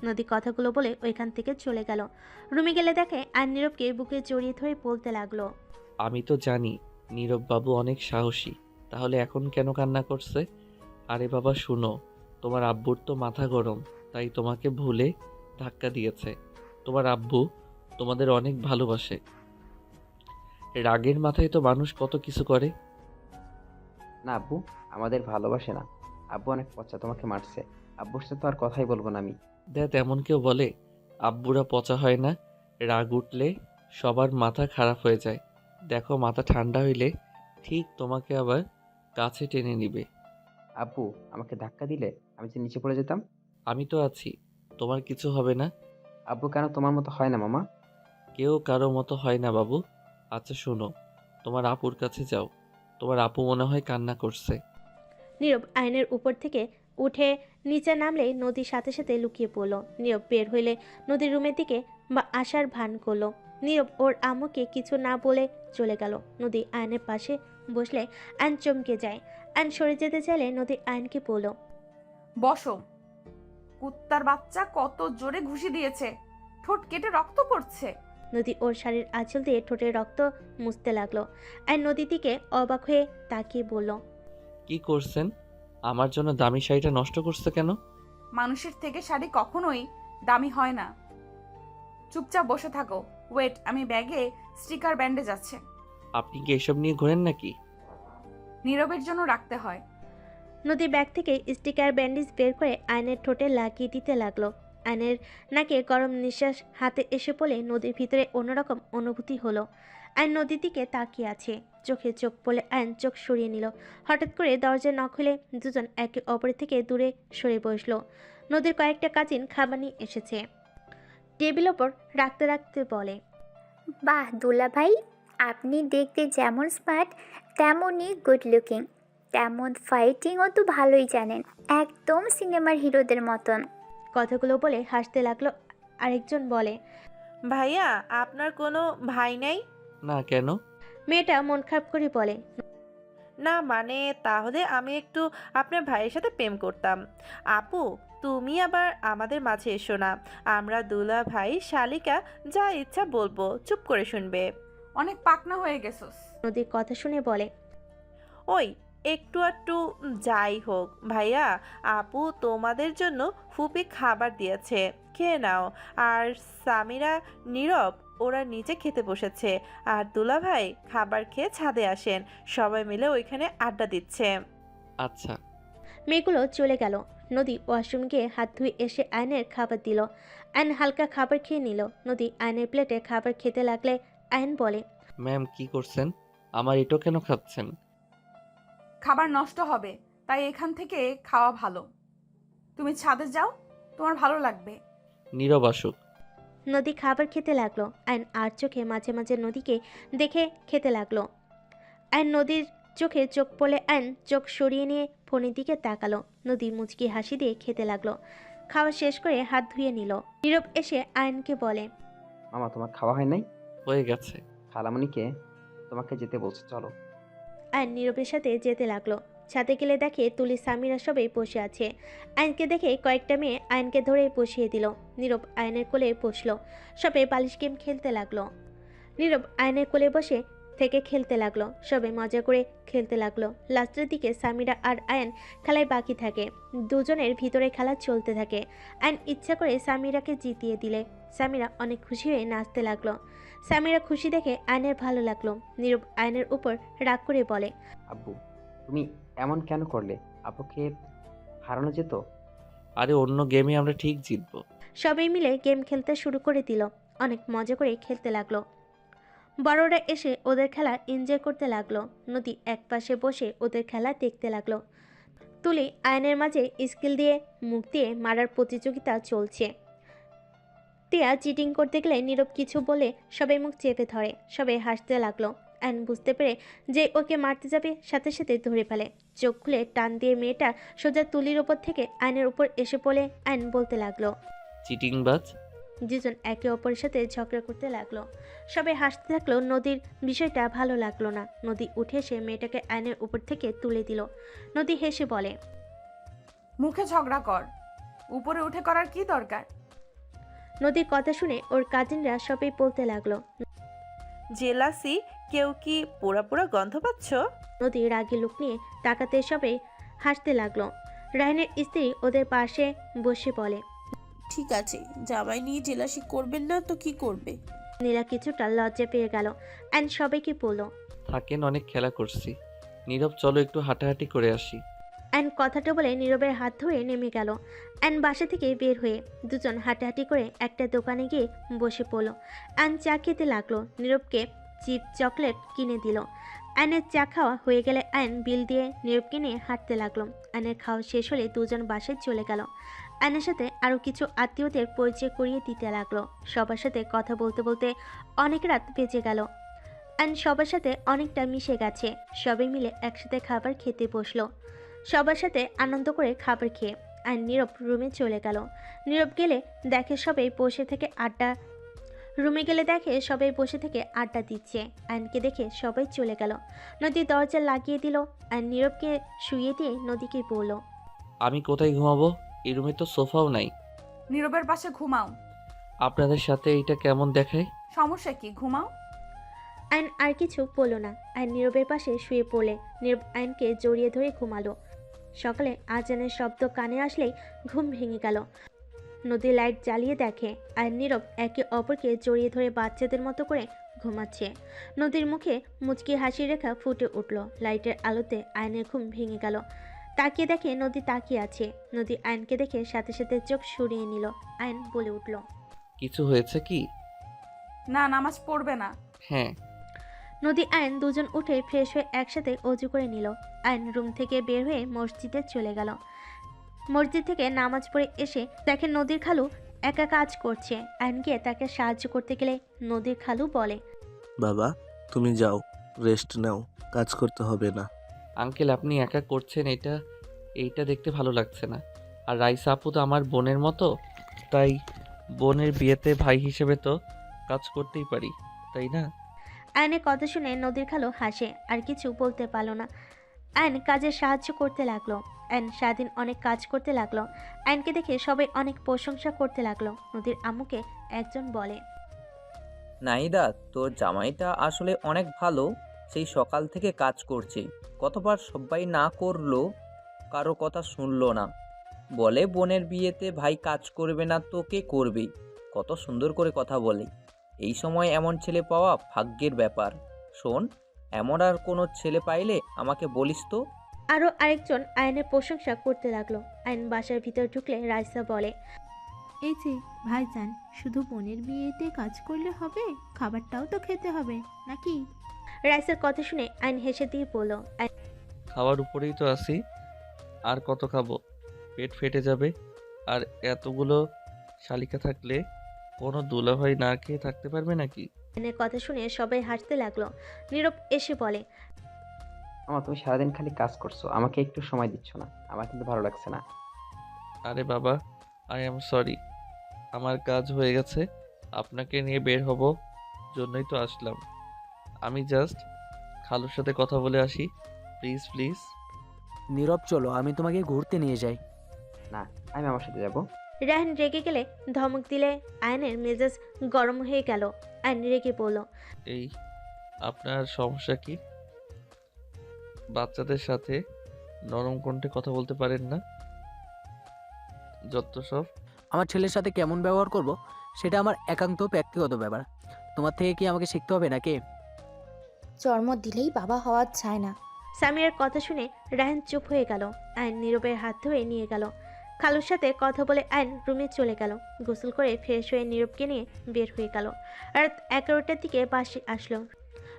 নদী কথাগুলো বলে ওইখান থেকে চলে গেল। রুমে গেলে দেখে আয়ন নীরবকে বুকে জড়িয়ে ধরে বলতে লাগলো, আমি তো জানি নীরব বাবু অনেক সাহসী, তাহলে এখন কেন কান্না করছে? আরে বাবা শুনো, তোমার আব্বুর তো মাথা গরম, তাই তোমাকে ভুলে ধাক্কা দিয়েছে। তোমার আব্বু তোমাদের অনেক ভালোবাসে। রাগের মাথায় তো মানুষ কত কিছু করে। না আব্বু, আমাদের ভালোবাসে না। আব্বু অনেক পচা, তোমাকে মারছে। আব্বুর সাথে তো আর কথাই বলবো না আমি। দেখ, এমন কেউ বলে আব্বুরা পচা হয় না। রাগ উঠলে সবার মাথা খারাপ হয়ে যায়। দেখো, মাথা ঠান্ডা হইলে ঠিক তোমাকে আবার কাছে টেনে নিবে। আব্বু আমাকে ধাক্কা দিলে আমি যে নিচে পড়ে যেতাম। আমি তো আছি, তোমার কিছু হবে না। আব্বু কেন তোমার মতো হয় না মামা? কেউ কারো মতো হয় না বাবু। আচ্ছা শোনো, তোমার আপুর কাছে যাও। তোমার আপু মনে হয় কান্না করছে। নীরব আয়নের উপর থেকে উঠে নিচে নামলে নদীর সাথে সাথে লুকিয়ে পড়লো। নীরব বের হইলে নদীর রুমের দিকে বা আসার ভান করলো। নীরব ওর আম্মুকে কিছু না বলে চলে গেল। নদী আয়নের পাশে বসলে আয়ন চমকে যায়। আয়ন সরে যেতে চাইলে নদী আয়নকে বলল, বসো। কুত্তার বাচ্চা কত জোরে ঘুষি দিয়েছে, ঠোঁট কেটে রক্ত পড়ছে। নদী ওর শাড়ির আঁচল দিয়ে ঠোঁটের রক্ত মুছতে লাগলো। আয়ন নদীর দিকে অবাক হয়ে তাকিয়ে বলল, কি করছেন? আমার জন্য দামি শাড়িটা নষ্ট করছে কেন? মানুষের থেকে শাড়ি কখনোই দামি হয় না। চুপচাপ বসে থাকো। ওয়েট, আমি ব্যাগে স্টিকার ব্যান্ডেজ আছে। আপনি কি এসব নিয়ে ঘোরেন নাকি? নীরবের জন্য রাখতে হয়। নদী ব্যাগ থেকে স্টিকার ব্যান্ডেজ বের করে আয়নের ঠোঁটে লাগিয়ে দিতে লাগলো। আয়নের নাকে গরম নিঃশ্বাস হাতে এসে পড়ে নদীর ভিতরে অন্যরকম অনুভূতি হলো। আয়ন নদীর দিকে তাকিয়ে আছে। চোখে চোখ পড়ে আয়ন চোখ সরিয়ে নিল। হঠাৎ করে দরজা নক হলে দুজন একে অপরের থেকে দূরে সরে বসলো। নদীর কয়েকটা কাজিন খাবার নিয়ে এসেছে। টেবিল ওপর রাখতে রাখতে বলে, বাহ দুলা ভাই, আপনি দেখতে যেমন স্মার্ট তেমনই গুড লুকিং, তেমন ফাইটিংও তো ভালোই জানেন, একদম সিনেমার হিরোদের মতন। কথাগুলো বলে হাসতে লাগলো। আরেকজন বলে, ভাইয়া, আপনার কোনো ভাই নাই? না, কেন? মেয়েটা মন খারাপ করে বলে, না মানে তাহলে আমি একটু আপনার ভাইয়ের সাথে প্রেম করতাম। আপু তুমি আবার আমাদের মাঝে এসো না, আমরা দুলা ভাই শালিকা যা ইচ্ছা বলবো চুপ করে শুনবে। অনেক পাকনা হয়ে গেছস। নদীর কথা শুনে বলে, ওই একটু একটু যাই হোক ভাইয়া, আপু তোমাদের জন্য ফুপি খাবার দিয়েছে, খেয়ে নাও। আর সামিরা নীরব ওরা নিচে খেতে বসেছে, আর দুলা ভাই খাবার খেয়ে ছাদে আসেন, সবাই মিলে ওইখানে আড্ডা দিচ্ছে। আচ্ছা। মেয়েগুলো চলে গেল। নদী ওয়াশরুম গিয়ে হাত ধুয়ে এসে আয়নের খাবার দিল। আয়ন হালকা খাবার খেয়ে নিল। নদী আয়নের প্লেটে খাবার খেতে লাগলে আয়ন বলে, ম্যাম কি করছেন? আমার এটো কেন খাচ্ছেন? খাবার নষ্ট হবে, তাই এখান থেকে খাওয়া ভালো। তুমি ছাদে যাও, তোমার ভালো লাগবে। নীরব আসুক। নদী খাবার খেতে লাগলো। আয়ন আর চোখে মাঝে মাঝে নদীকে দেখে খেতে লাগলো। আয়ন নদীর চোখে চোখ পড়লে আয়ন চোখ সরিয়ে নিয়ে ফোনের দিকে তাকালো। নদী মুচকি হাসি দিয়ে খেতে লাগলো। খাওয়া শেষ করে হাত ধুয়ে নিল। নীরব এসে আয়নকে বলে, মামা তোমার খাওয়া হয় নাই? হয়ে গেছে। খালামণিকে তোমাকে যেতে বলছে, চলো। আয়ন নীরবের সাথে যেতে লাগলো। ছাদে গেলে দেখে তুলি সামিরা সবাই বসে আছে। আয়নকে দেখে কয়েকটা মেয়ে আয়নকে ধরে বসিয়ে দিল। নীরব আয়নের কোলে বসলো। সবাই বালিশ গেম খেলতে লাগলো। নীরব আয়নের কোলে বসে থেকে খেলতে লাগলো। সবাই মজা করে খেলতে লাগলো। লাস্টের দিকে সামিরা আর আয়ন খেলায় বাকি থাকে। দুজনের ভিতরে খেলা চলতে থাকে। আয়ন ইচ্ছা করে সামিরাকে জিতিয়ে দিলে সামিরা অনেক খুশি হয়ে নাচতে লাগলো। সামিরা খুশি দেখে আয়নের ভালো লাগলো। নীরব আয়নের উপর রাগ করে বলে, আব্বু তুমি এমন কেন করলে? আপুকে হারানো যেত। আরে অন্য গেমে আমরা ঠিক জিতবো। সবাই মিলে গেম খেলতে শুরু করে দিল। অনেক মজা করে খেলতে লাগলো। বড়রা এসে ওদের খেলা এনজয় করতে লাগলো। নদী একপাশে বসে ওদের খেলা দেখতে লাগলো। তুলি আয়নের মাঝে স্কিল দিয়ে মুখ দিয়ে মারার প্রতিযোগিতা চলছে। টিয়া চিটিং করতে গেলে নীরব কিছু বলে সবাই মুখ চেপে ধরে। সবাই হাসতে লাগলো। আয়ন বুঝতে পেরে যে ওকে মারতে যাবে সাথে সাথে ধরে ফেলে। চোখ খুলে টান দিয়ে মেয়েটা সোজা তুলির ওপর থেকে আয়নের উপর এসে পড়ে আয়ন বলতে লাগলো, চিটিংবাজ। দুজন একে অপরের সাথে ঝগড়া করতে লাগলো। সবাই হাসতে থাকলো। নদীর বিষয়টা ভালো লাগলো না। নদী উঠে এসে মেয়েটাকে আয়নের উপর থেকে তুলে দিল। নদী হেসে বলে, মুখে ঝগড়া কর, উপরে উঠে করার কি দরকার? নদীর কথা শুনে ওর কাজিনরা সবাই বলতে লাগলো, জেলাসি, কেউ কি পোড়া পোড়া গন্ধ পাচ্ছ? নদী রাগী লুক নিয়ে তাকাতে সবাই হাসতে লাগলো। রায়নের স্ত্রী ওদের পাশে বসে বলে, ঠিক আছে, জামাই নিয়ে জেলাসি করবেন না তো কি করবে? নীলা কিছুটা লজ্জা পেয়ে গেল। অ্যান্ড সবাইকে বলল, থাকেন, অনেক খেলা করছি। নীরব চলো একটু হাঁটাহাঁটি করে আসি। অ্যান্ড কথাটা বলে নীরবের হাত ধরে নেমে গেল। অ্যান্ড বাসা থেকে বের হয়ে দুজন হাঁটাহাঁটি করে একটা দোকানে গিয়ে বসে পড়ল। অ্যান্ড চা খেতে লাগলো। নীরবকে চিপ চকলেট কিনে দিল। অ্যানের চা খাওয়া হয়ে গেলে অ্যান বিল দিয়ে নীরবকে নিয়ে হাঁটতে লাগলো। অ্যানের খাওয়া শেষ হলে দুজন বাসায় চলে গেল। অ্যানের সাথে আরও কিছু আত্মীয়দের পরিচয় করিয়ে দিতে লাগলো। সবার সাথে কথা বলতে বলতে অনেক রাত বেজে গেল। অ্যান সবার সাথে অনেকটা মিশে গেছে। সবাই মিলে একসাথে খাবার খেতে বসলো। সবার সাথে আনন্দ করে খাবার খেয়ে আর নীরব রুমে চলে গেল। নীরব গেলে দেখে সবাই বসে থেকে আড্ডা দিচ্ছে। আয়নকে দেখে সবাই চলে গেল। নদী দরজা লাগিয়ে দিল আর নীরবকে শুইয়ে দিয়ে নদীকে বলল, আমি কোথায় ঘুমাবো? এই রুমে তো সোফাও নাই। নীরবের পাশে ঘুমাও। আপনাদের সাথে এইটা কেমন দেখায়? সমস্যা কি, ঘুমাও। আয়ন আর কিছু বলল না। আয়ন নীরবের পাশে শুয়ে পড়লে নীরব আয়নকে জড়িয়ে ধরে ঘুমালো। সকালে আজানের শব্দ কানে আসলেই ঘুম ভেঙে গেল। নদী লাইট জ্বালিয়ে দেখে আর নীরব একে অপরকে জড়িয়ে ধরে বাচ্চাদের মতো করে ঘুমাচ্ছে। নদীর মুখে মুচকি হাসি রেখা ফুটে উঠল। লাইটের আলোতে আয়নের ঘুম ভেঙে গেল। তাকিয়ে দেখে নদী তাকিয়ে আছে। নদী আয়নকে দেখে সাথে সাথে চোখ সরিয়ে নিল। আয়ন বলে উঠল, কিছু হয়েছে কি? না, নামাজ পড়বে না? হ্যাঁ। নদী আয়ন দুজন উঠে ফ্রেশ হয়ে একসাথে অজু করে নিল। আয়ন রুম থেকে বের হয়ে মসজিদে চলে গেল। মসজিদ থেকে নামাজ পড়ে এসে দেখে নদীর খালু একা কাজ করছে। আয়ন গিয়ে তাকে সাহায্য করতে গেলে নদীর খালু বলে, বাবা তুমি যাও, রেস্ট নাও, কাজ করতে হবে না। আঙ্কেল আপনি একা করছেন, এইটা দেখতে ভালো লাগছে না। আর রাইসা আপু তো আমার বোনের মতো, তাই বোনের বিয়েতে ভাই হিসেবে তো কাজ করতেই পারি, তাই না? আয়নের কথা শুনে নদীর খালু হাসে। আর কিছু বলতে পারল না। আয়ন কাজে সাহায্য করতে লাগলো। আয়ন সারাদিন অনেক কাজ করতে লাগলো। আয়নকে দেখে সবাই অনেক প্রশংসা করতে লাগলো। নদীর আম্মুকে একজন বলে, নাহিদা, তোর জামাইটা আসলে অনেক ভালো। সেই সকাল থেকে কাজ করছে। কতবার সবাই না করলো, কারো কথা শুনলো না। বলে বোনের বিয়েতে ভাই কাজ করবে না তো কে করবে। কত সুন্দর করে কথা বলে। এই সময় এমন ছেলে পাওয়া ভাগ্যের ব্যাপার। শোন, এমন আর কোনো ছেলে পাইলে আমাকে বলিস তো। আরও আরেকজন আয়নের প্রশংসা করতে লাগলো। আয়ন বাসার ভিতর ঢুকলে রাইসা বলে, এই যে ভাইজান, শুধু বোনের বিয়েতে কাজ করলে হবে? খাবারটাও তো খেতে হবে নাকি? রাইসার কথা শুনে আয়ন হেসে দিয়ে বলল, খাওয়ার উপরেই তো আছি, আর কত খাবো? পেট ফেটে যাবে। আর এতগুলো শালিকা থাকলে কোনো দুলাভাই না খেয়ে থাকতে পারবে নাকি? আয়নের কথা শুনে সবাই হাসতে লাগলো। নীরব এসে বলে, তুমি সারাদিন খালি কাজ করছো, আমাকে একটু সময় দিচ্ছ না। আমার কিন্তু ভালো লাগছে না। আরে বাবা, আই এম সরি, আমার কাজ হয়ে গেছে। আপনাকে নিয়ে বের হব জন্যই তো আসলাম। আমি জাস্ট খালুর সাথে কথা বলে আসি, প্লিজ প্লিজ। নীরব, চলো আমি তোমাকে ঘুরতে নিয়ে যাই। না, আমি আমার সাথে যাব। রায়হান রেগে গেলে ধমক দিলে আয়নের মেজাজ গরম হয়ে গেল। আয়ন রেগে বলল, এই আপনার সমস্যা কি? বাচ্চাদের সাথে নরম কণ্ঠে কথা বলতে পারেন না? যত সব। আমার ছেলের সাথে কেমন ব্যবহার করব সেটা আমার একান্ত ব্যক্তিগত ব্যাপার। তোমার থেকে কি আমাকে শিখতে হবে নাকি? জন্ম দিলেই বাবা হওয়া যায় না। সামিরার কথা শুনে রায়হান চুপ হয়ে গেল। আয়ন নীরবের হাত ধরে নিয়ে গেল। খালুর সাথে কথা বলে আয়ন রুমে চলে গেল। গোসল করে ফ্রেশ হয়ে নীরবকে নিয়ে বের হয়ে গেল। রাত 11টার দিকে বাসে আসলো।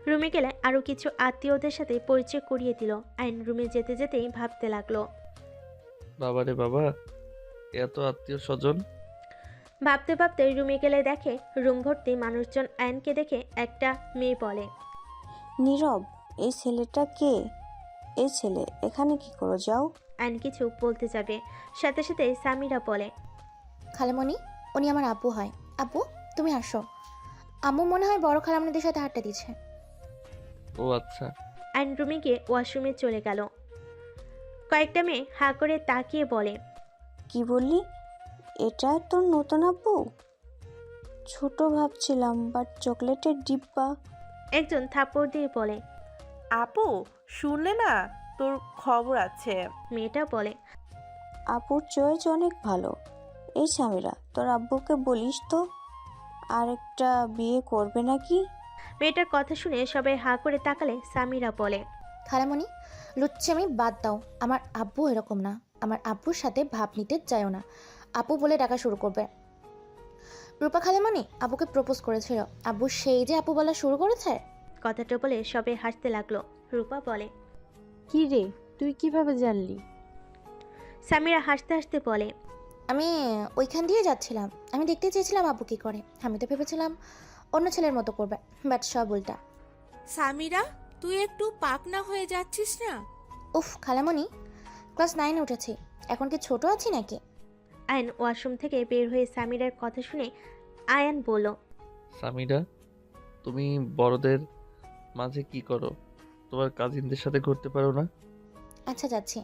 রুমে গেলে আরও কিছু আত্মীয়দের সাথে পরিচয় করিয়ে দিল। আয়ন রুমে যেতে যেতেই ভাবতে লাগলো, বাবারে বাবা, এত আত্মীয় স্বজন। ভাবতে ভাবতে রুমে গেলে দেখে রুম ভর্তি মানুষজন। আয়নকে দেখে একটা মেয়ে বলে, নীরব, এই ছেলেটা কে? এই ছেলে এখানে কি করো? যাও। আয়ন কিছু বলতে যাবে, সাথে সাথে সামিরা বলে, খালামণি, উনি আমার আব্বু হয়। আব্বু, তুমি আসো। আম্মু মনে হয় বড় খালামণিদের সাথে আড্ডা দিচ্ছে। ও আচ্ছা। আয়ন রুমে গিয়ে ওয়াশরুমে চলে গেল। কয়েকটা মেয়ে হা করে তাকিয়ে বলে, কি বললি? এটা তোর নতুন আব্বু? ছোট ভাবছিলাম, বাট চকলেটের ডিব্বা। একজন থাপ্পড় দিয়ে বলে, আপু, শুনলে না, তোর খবর আছে। মেয়েটা বলে, আপুর চয়েস অনেক ভালো। এই সামিরা, তোর আব্বুকে বলিস তো আরেকটা বিয়ে করবে নাকি? মেয়েটার কথা শুনে সবাই হা করে তাকালে সামিরা বলে, খালামণি, লুচ্চামি বাদ দাও। আমার আব্বু এরকম না। আমার আব্বুর সাথে ভাব নিতে চাইও না। আপু বলে ডাকা শুরু করবে। রূপা খালামণি আব্বুকে প্রপোজ করেছিল। আব্বু সেই যে আপু বলা শুরু করেছে। কথাটা বলে সবাই হাসতে লাগলো। রূপা বলে, কি রে, তুই কিভাবে জানলি? সামিরা হাসতে হাসতে বলে, আমি ওইখান দিয়ে যাচ্ছিলাম। আমি দেখতে চেয়েছিলাম আব্বু কি করে। আমি তো ভেবেছিলাম অন্য ছেলের মতো করবে, বাট সব উল্টা। সামিরা, তুই একটু পাকনা হয়ে যাচ্ছিস না? উফ খালামণি, ক্লাস 9 উঠেছি, এখন কি ছোট আছি নাকি? আয়ন ওয়াশরুম থেকে বের হয়ে সামিরার কথা শুনে আয়ান বলল, সামিরা, তুমি বড়দের মাঝে কি করো? তোমার কাজিনদের সাথে ঘুরতে পারো না? আচ্ছা, যাচ্ছি।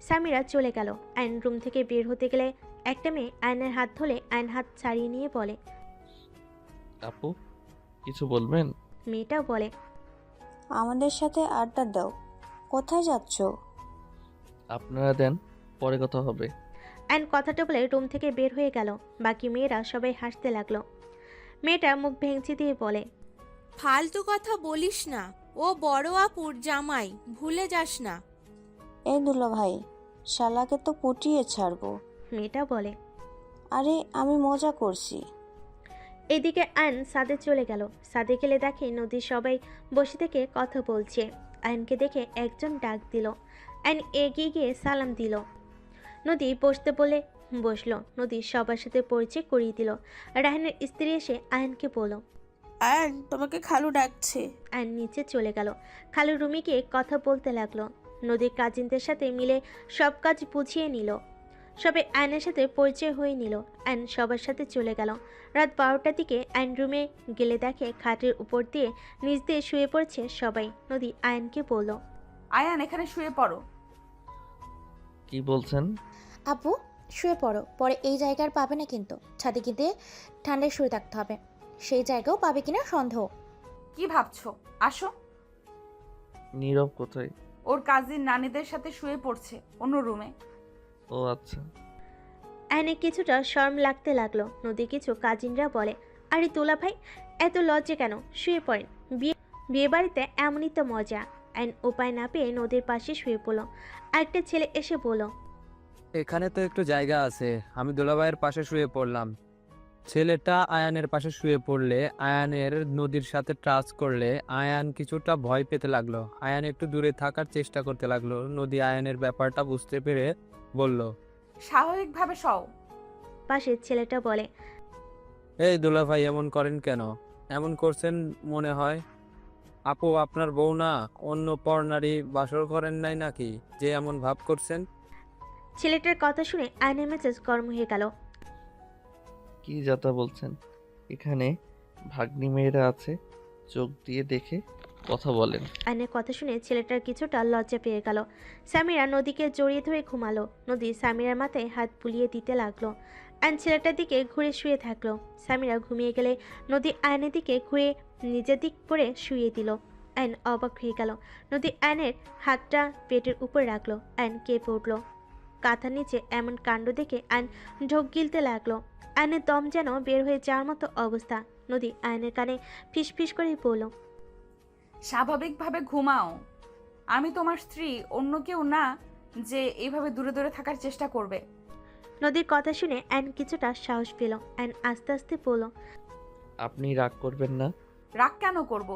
সামিরা চলে গেল। আয়ন রুম থেকে বের হতে গেলে একটা মেয়ে আয়নের হাত ধরে আয়ন হাত ছাড়িয়ে নিয়ে বলে, আপু, কিছু বলবেন? মেয়েটাও বলে, আমাদের সাথে আড্ডা দাও। কোথায় যাচ্ছ? আপনারা দেন, পরে কথা হবে। আয়ন কথাটা বলে রুম থেকে বের হয়ে গেল। বাকি মেয়েরা সবাই হাসতে লাগলো। মেয়েটা মুখ ভেঙচি দিয়ে বলে, ফালতু কথা বলিস না। ও বড় আপুর জামাই, ভুলে যাস না। এই দুলা ভাই, শালাকে তো পটিয়ে ছাড়বো। মেয়েটা বলে, আরে আমি মজা করছি। এদিকে আয়ন সাদে চলে গেল। সাদে গেলে দেখে নদীর সবাই বসে থেকে কথা বলছে। আয়নকে দেখে একজন ডাক দিল। আয়ন এগিয়ে গিয়ে সালাম দিল। নদী বসতে বলে বসলো। নদী সবার সাথে পরিচয় করিয়ে দিল। রায়হানের স্ত্রী এসে আয়নকে বলল, আয়ন, তোমাকে খালু ডাকছে। আয়ন নিচে চলে গেল। খালু রুমে গিয়ে কথা বলতে লাগলো। নদীর কাজিনদের সাথে মিলে সব কাজ বুঝিয়ে নিল। সবাই আয়নের সাথে পরিচয় হয়ে নিল। আয়ন সবার সাথে চলে গেল। রাত 12টার দিকে আয়ন রুমে গেলে দেখে খাটের উপর দিয়ে নিচ দিয়ে শুয়ে পড়ছে সবাই। নদী আয়নকে বলল, আয়ান এখানে শুয়ে পড়ো। কি বলছেন? আপু শুয়ে পড়ো, পরে এই জায়গার পাবে না কিন্তু, ছাদে গিয়ে ঠান্ডায় শুয়ে থাকতে হবে, সেই জায়গাও পাবে কিনা সন্দেহ। কি ভাবছো? আসো। নীরব কোথায়? ওর কাজিন নানিদের সাথে শুয়ে পড়ছে অন্য রুমে। ও আচ্ছা। আয়নের কিছুটা শরম লাগতে লাগলো। নদী কিছু কাজিনরা বলে, আরে তোলা ভাই এত লজ্জা কেন, শুয়ে পড়েন, বিয়ে বাড়িতে এমনই তো মজা। আইন উপায় না পেয়ে নদীর পাশে শুয়ে পড়লো। আরেকটা ছেলে এসে বলল, এখানে তো একটু জায়গা আছে, আমি দুলাভাইয়ের পাশে শুয়ে পড়লাম। ছেলেটা আয়ানের পাশে শুয়ে পড়লে, আয়ানের নদীর সাথে টাচ করলে আয়ান কিছুটা ভয় পেতে লাগলো। আয়ান একটু দূরে থাকার চেষ্টা করতে লাগলো। নদী আয়ানের ব্যাপারটা বুঝতে পেরে বলল, স্বাভাবিকভাবে সও। পাশের ছেলেটা বলে, এই দুলাভাই এমন করেন কেন? এমন করছেন মনে হয়। আপু আপনার বউ না, অন্য পরনারী বাসর করেন নাই নাকি যে এমন ভাব করছেন? ছেলেটার কথা শুনে আয়নের মেজাজ গরম হয়ে গেল। কি যাতা বলছেন? এখানে ভাগ্নি মেয়েরা আছে, চোখ দিয়ে দেখে কথা বলেন। আয়নের কথা শুনে ছেলেটার কিছুটা লজ্জা পেয়ে গেল। সামিরা নদীকে জড়িয়ে ধরে ঘুমালো। নদী সামিরার মাথায় হাত বুলিয়ে দিতে লাগলো। আয়ন ছেলেটার দিকে ঘুরে শুয়ে থাকলো। সামিরা ঘুমিয়ে গেলে নদী আয়নের দিকে ঘুরে নিজের দিক করে শুয়ে দিল। আয়ন অবাক হয়ে গেল। নদী আয়নের হাতটা পেটের উপর রাখলো। আয়ন কেঁপে উঠল। কাঁথার নিচে এমন কাণ্ড দেখে আয়ন ঢোক গিলতে লাগলো। আয়নের দম যেন বের হয়ে যাওয়ার মতো অবস্থা। নদী আয়নের কানে ফিসফিস করে বলল, স্বাভাবিকভাবে ঘুমাও। আমি তোমার স্ত্রী, অন্য কেউ না যে এইভাবে দূরে দূরে থাকার চেষ্টা করবে। নদীর কথা শুনে অ্যান কিছুটা সাহস পেল। অ্যান আস্তে আস্তে বলল, আপনি রাগ করবেন না? রাগ কেন করব?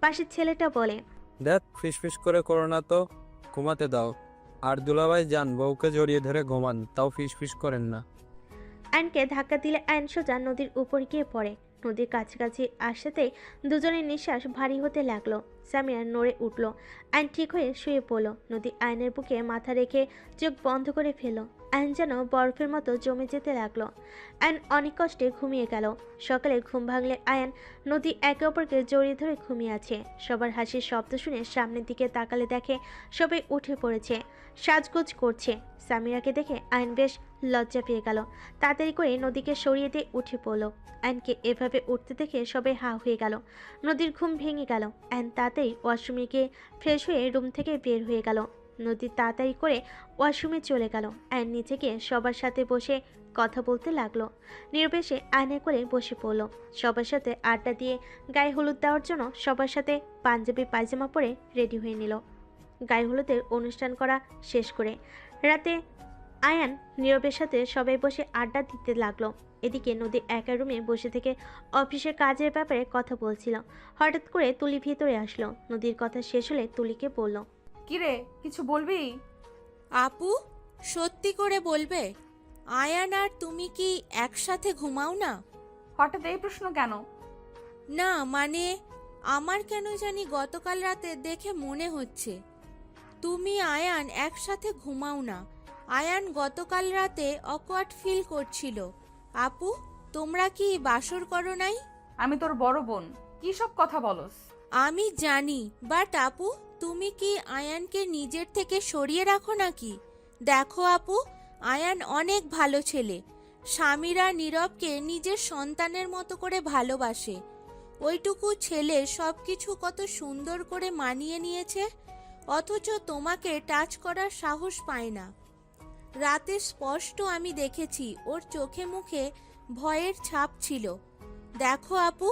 পাশের ছেলেটা বলে, দেখ ফিসফিস করে করো না তো, ঘুমাতে দাও। আর দুলাভাই যান, বউকে জড়িয়ে ধরে ঘুমান, তাও ফিসফিস করেন না। অ্যানকে ধাক্কা দিলে অ্যান সোজা নদীর উপর গিয়ে পড়ে। নদীর কাছাকাছি আসতেই দুজনের নিঃশ্বাস ভারী হতে লাগলো। সামিরা নড়ে উঠল। অ্যান ঠিক হয়ে শুয়ে পড়ল। নদী আয়নের বুকে মাথা রেখে চোখ বন্ধ করে ফেলল। অ্যান যেন বরফের মতো জমে যেতে লাগলো। অ্যান অনেক কষ্টে ঘুমিয়ে গেল। সকালে ঘুম ভাঙলে আয়ান নদী একে অপরকে জড়িয়ে ধরে ঘুমিয়ে আছে। সবার হাসির শব্দ শুনে সামনের দিকে তাকালে দেখে সবাই উঠে পড়েছে, সাজগোজ করছে। সামিরাকে দেখে আয়ন বেশ লজ্জা পেয়ে গেল। তাড়াতাড়ি করে নদীকে সরিয়ে দিয়ে উঠে পড়ল। অ্যানকে এভাবে উঠতে দেখে সবাই হা হয়ে গেল। নদীর ঘুম ভেঙে গেল। অ্যান তাড়াতাড়ি ওয়াশরুমে গিয়ে ফ্রেশ হয়ে রুম থেকে বের হয়ে গেল। নদী তাড়াতাড়ি করে ওয়াশরুমে চলে গেল। অ্যান নিচে গিয়ে সবার সাথে বসে কথা বলতে লাগলো। নির্বেশে আয়না করে বসে পড়ল। সবার সাথে আড্ডা দিয়ে গায়ে হলুদ দেওয়ার জন্য সবার সাথে পাঞ্জাবি পায়জামা পরে রেডি হয়ে নিল। গায়ে হলুদের অনুষ্ঠান করা শেষ করে রাতে আয়ান নীরবের সাথে সবাই বসে আড্ডা দিতে লাগলো। এদিকে নদী একা রুমে বসে থেকে অফিসের কাজের ব্যাপারে কথা বলছিল। হঠাৎ করে তুলি ভিতরে আসলো। নদীর কথা শেষ হলে তুলিকে বলল, কিরে, কিছু বলবি? আপু, সত্যি করে বলবে, আয়ান আর তুমি কি একসাথে ঘুমাও না? হঠাৎ এই প্রশ্ন কেন? না মানে আমার কেন জানি গতকাল রাতে দেখে মনে হচ্ছে তুমি আয়ান একসাথে ঘুমাও না। আয়ান গতকাল রাতে অকওয়ার্ড ফিল করছিল। আপু, তোমরা কি বাসর করো নাই? আমি তোর বড় বোন, কি সব কথা বলস? আমি জানি, বাট আপু তুমি কি আয়ানকে নিজের থেকে সরিয়ে রাখো নাকি? দেখো আপু, আয়ান অনেক ভালো ছেলে। স্বামীরা নীরবকে নিজের সন্তানের মতো করে ভালোবাসে। ওইটুকু ছেলে সবকিছু কত সুন্দর করে মানিয়ে নিয়েছে, অথচ তোমাকে টাচ করার সাহস পায় না। রাতে স্পষ্ট আমি দেখেছি ওর চোখে মুখে ভয়ের ছাপ ছিল। দেখো আপু,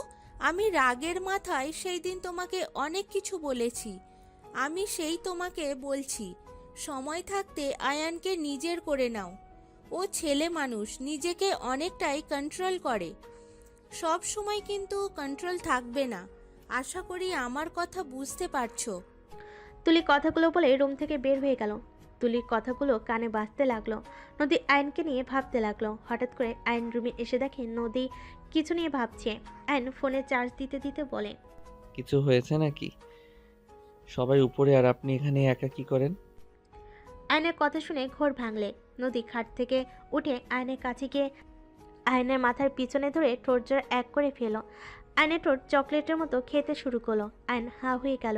আমি রাগের মাথায় সেই দিন তোমাকে অনেক কিছু বলেছি। আমি সেই তোমাকে বলছি, সময় থাকতে আয়ানকে নিজের করে নাও। ও ছেলে মানুষ, নিজেকে অনেকটাই কন্ট্রোল করে। সব সময় কিন্তু কন্ট্রোল থাকবে না। আশা করি আমার কথা বুঝতে পারছো। তুলি কথাগুলো বলে রুম থেকে বের হয়ে গেল। তুলির কথাগুলো কানে বাজতে লাগলো। নদী আয়নকে নিয়ে ভাবতে লাগলো। হঠাৎ করে আয়ন রুমে এসে দেখে নদী কিছু নিয়ে ভাবছে। আয়ন ফোনে চার্জ দিতে দিতে বলে, কিছু হয়েছে নাকি? সবাই উপরে আর আপনি এখানে একা কি করেন? আয়নের কথা শুনে ঘোর ভাঙলে। নদী খাট থেকে উঠে আয়নের কাছে গিয়ে আয়নের মাথার পিছনে ধরে ঠোঁট জোড়া এক করে ফেল। আয়নের ঠোঁট চকলেটের মতো খেতে শুরু করলো। আয়ন হা হয়ে গেল।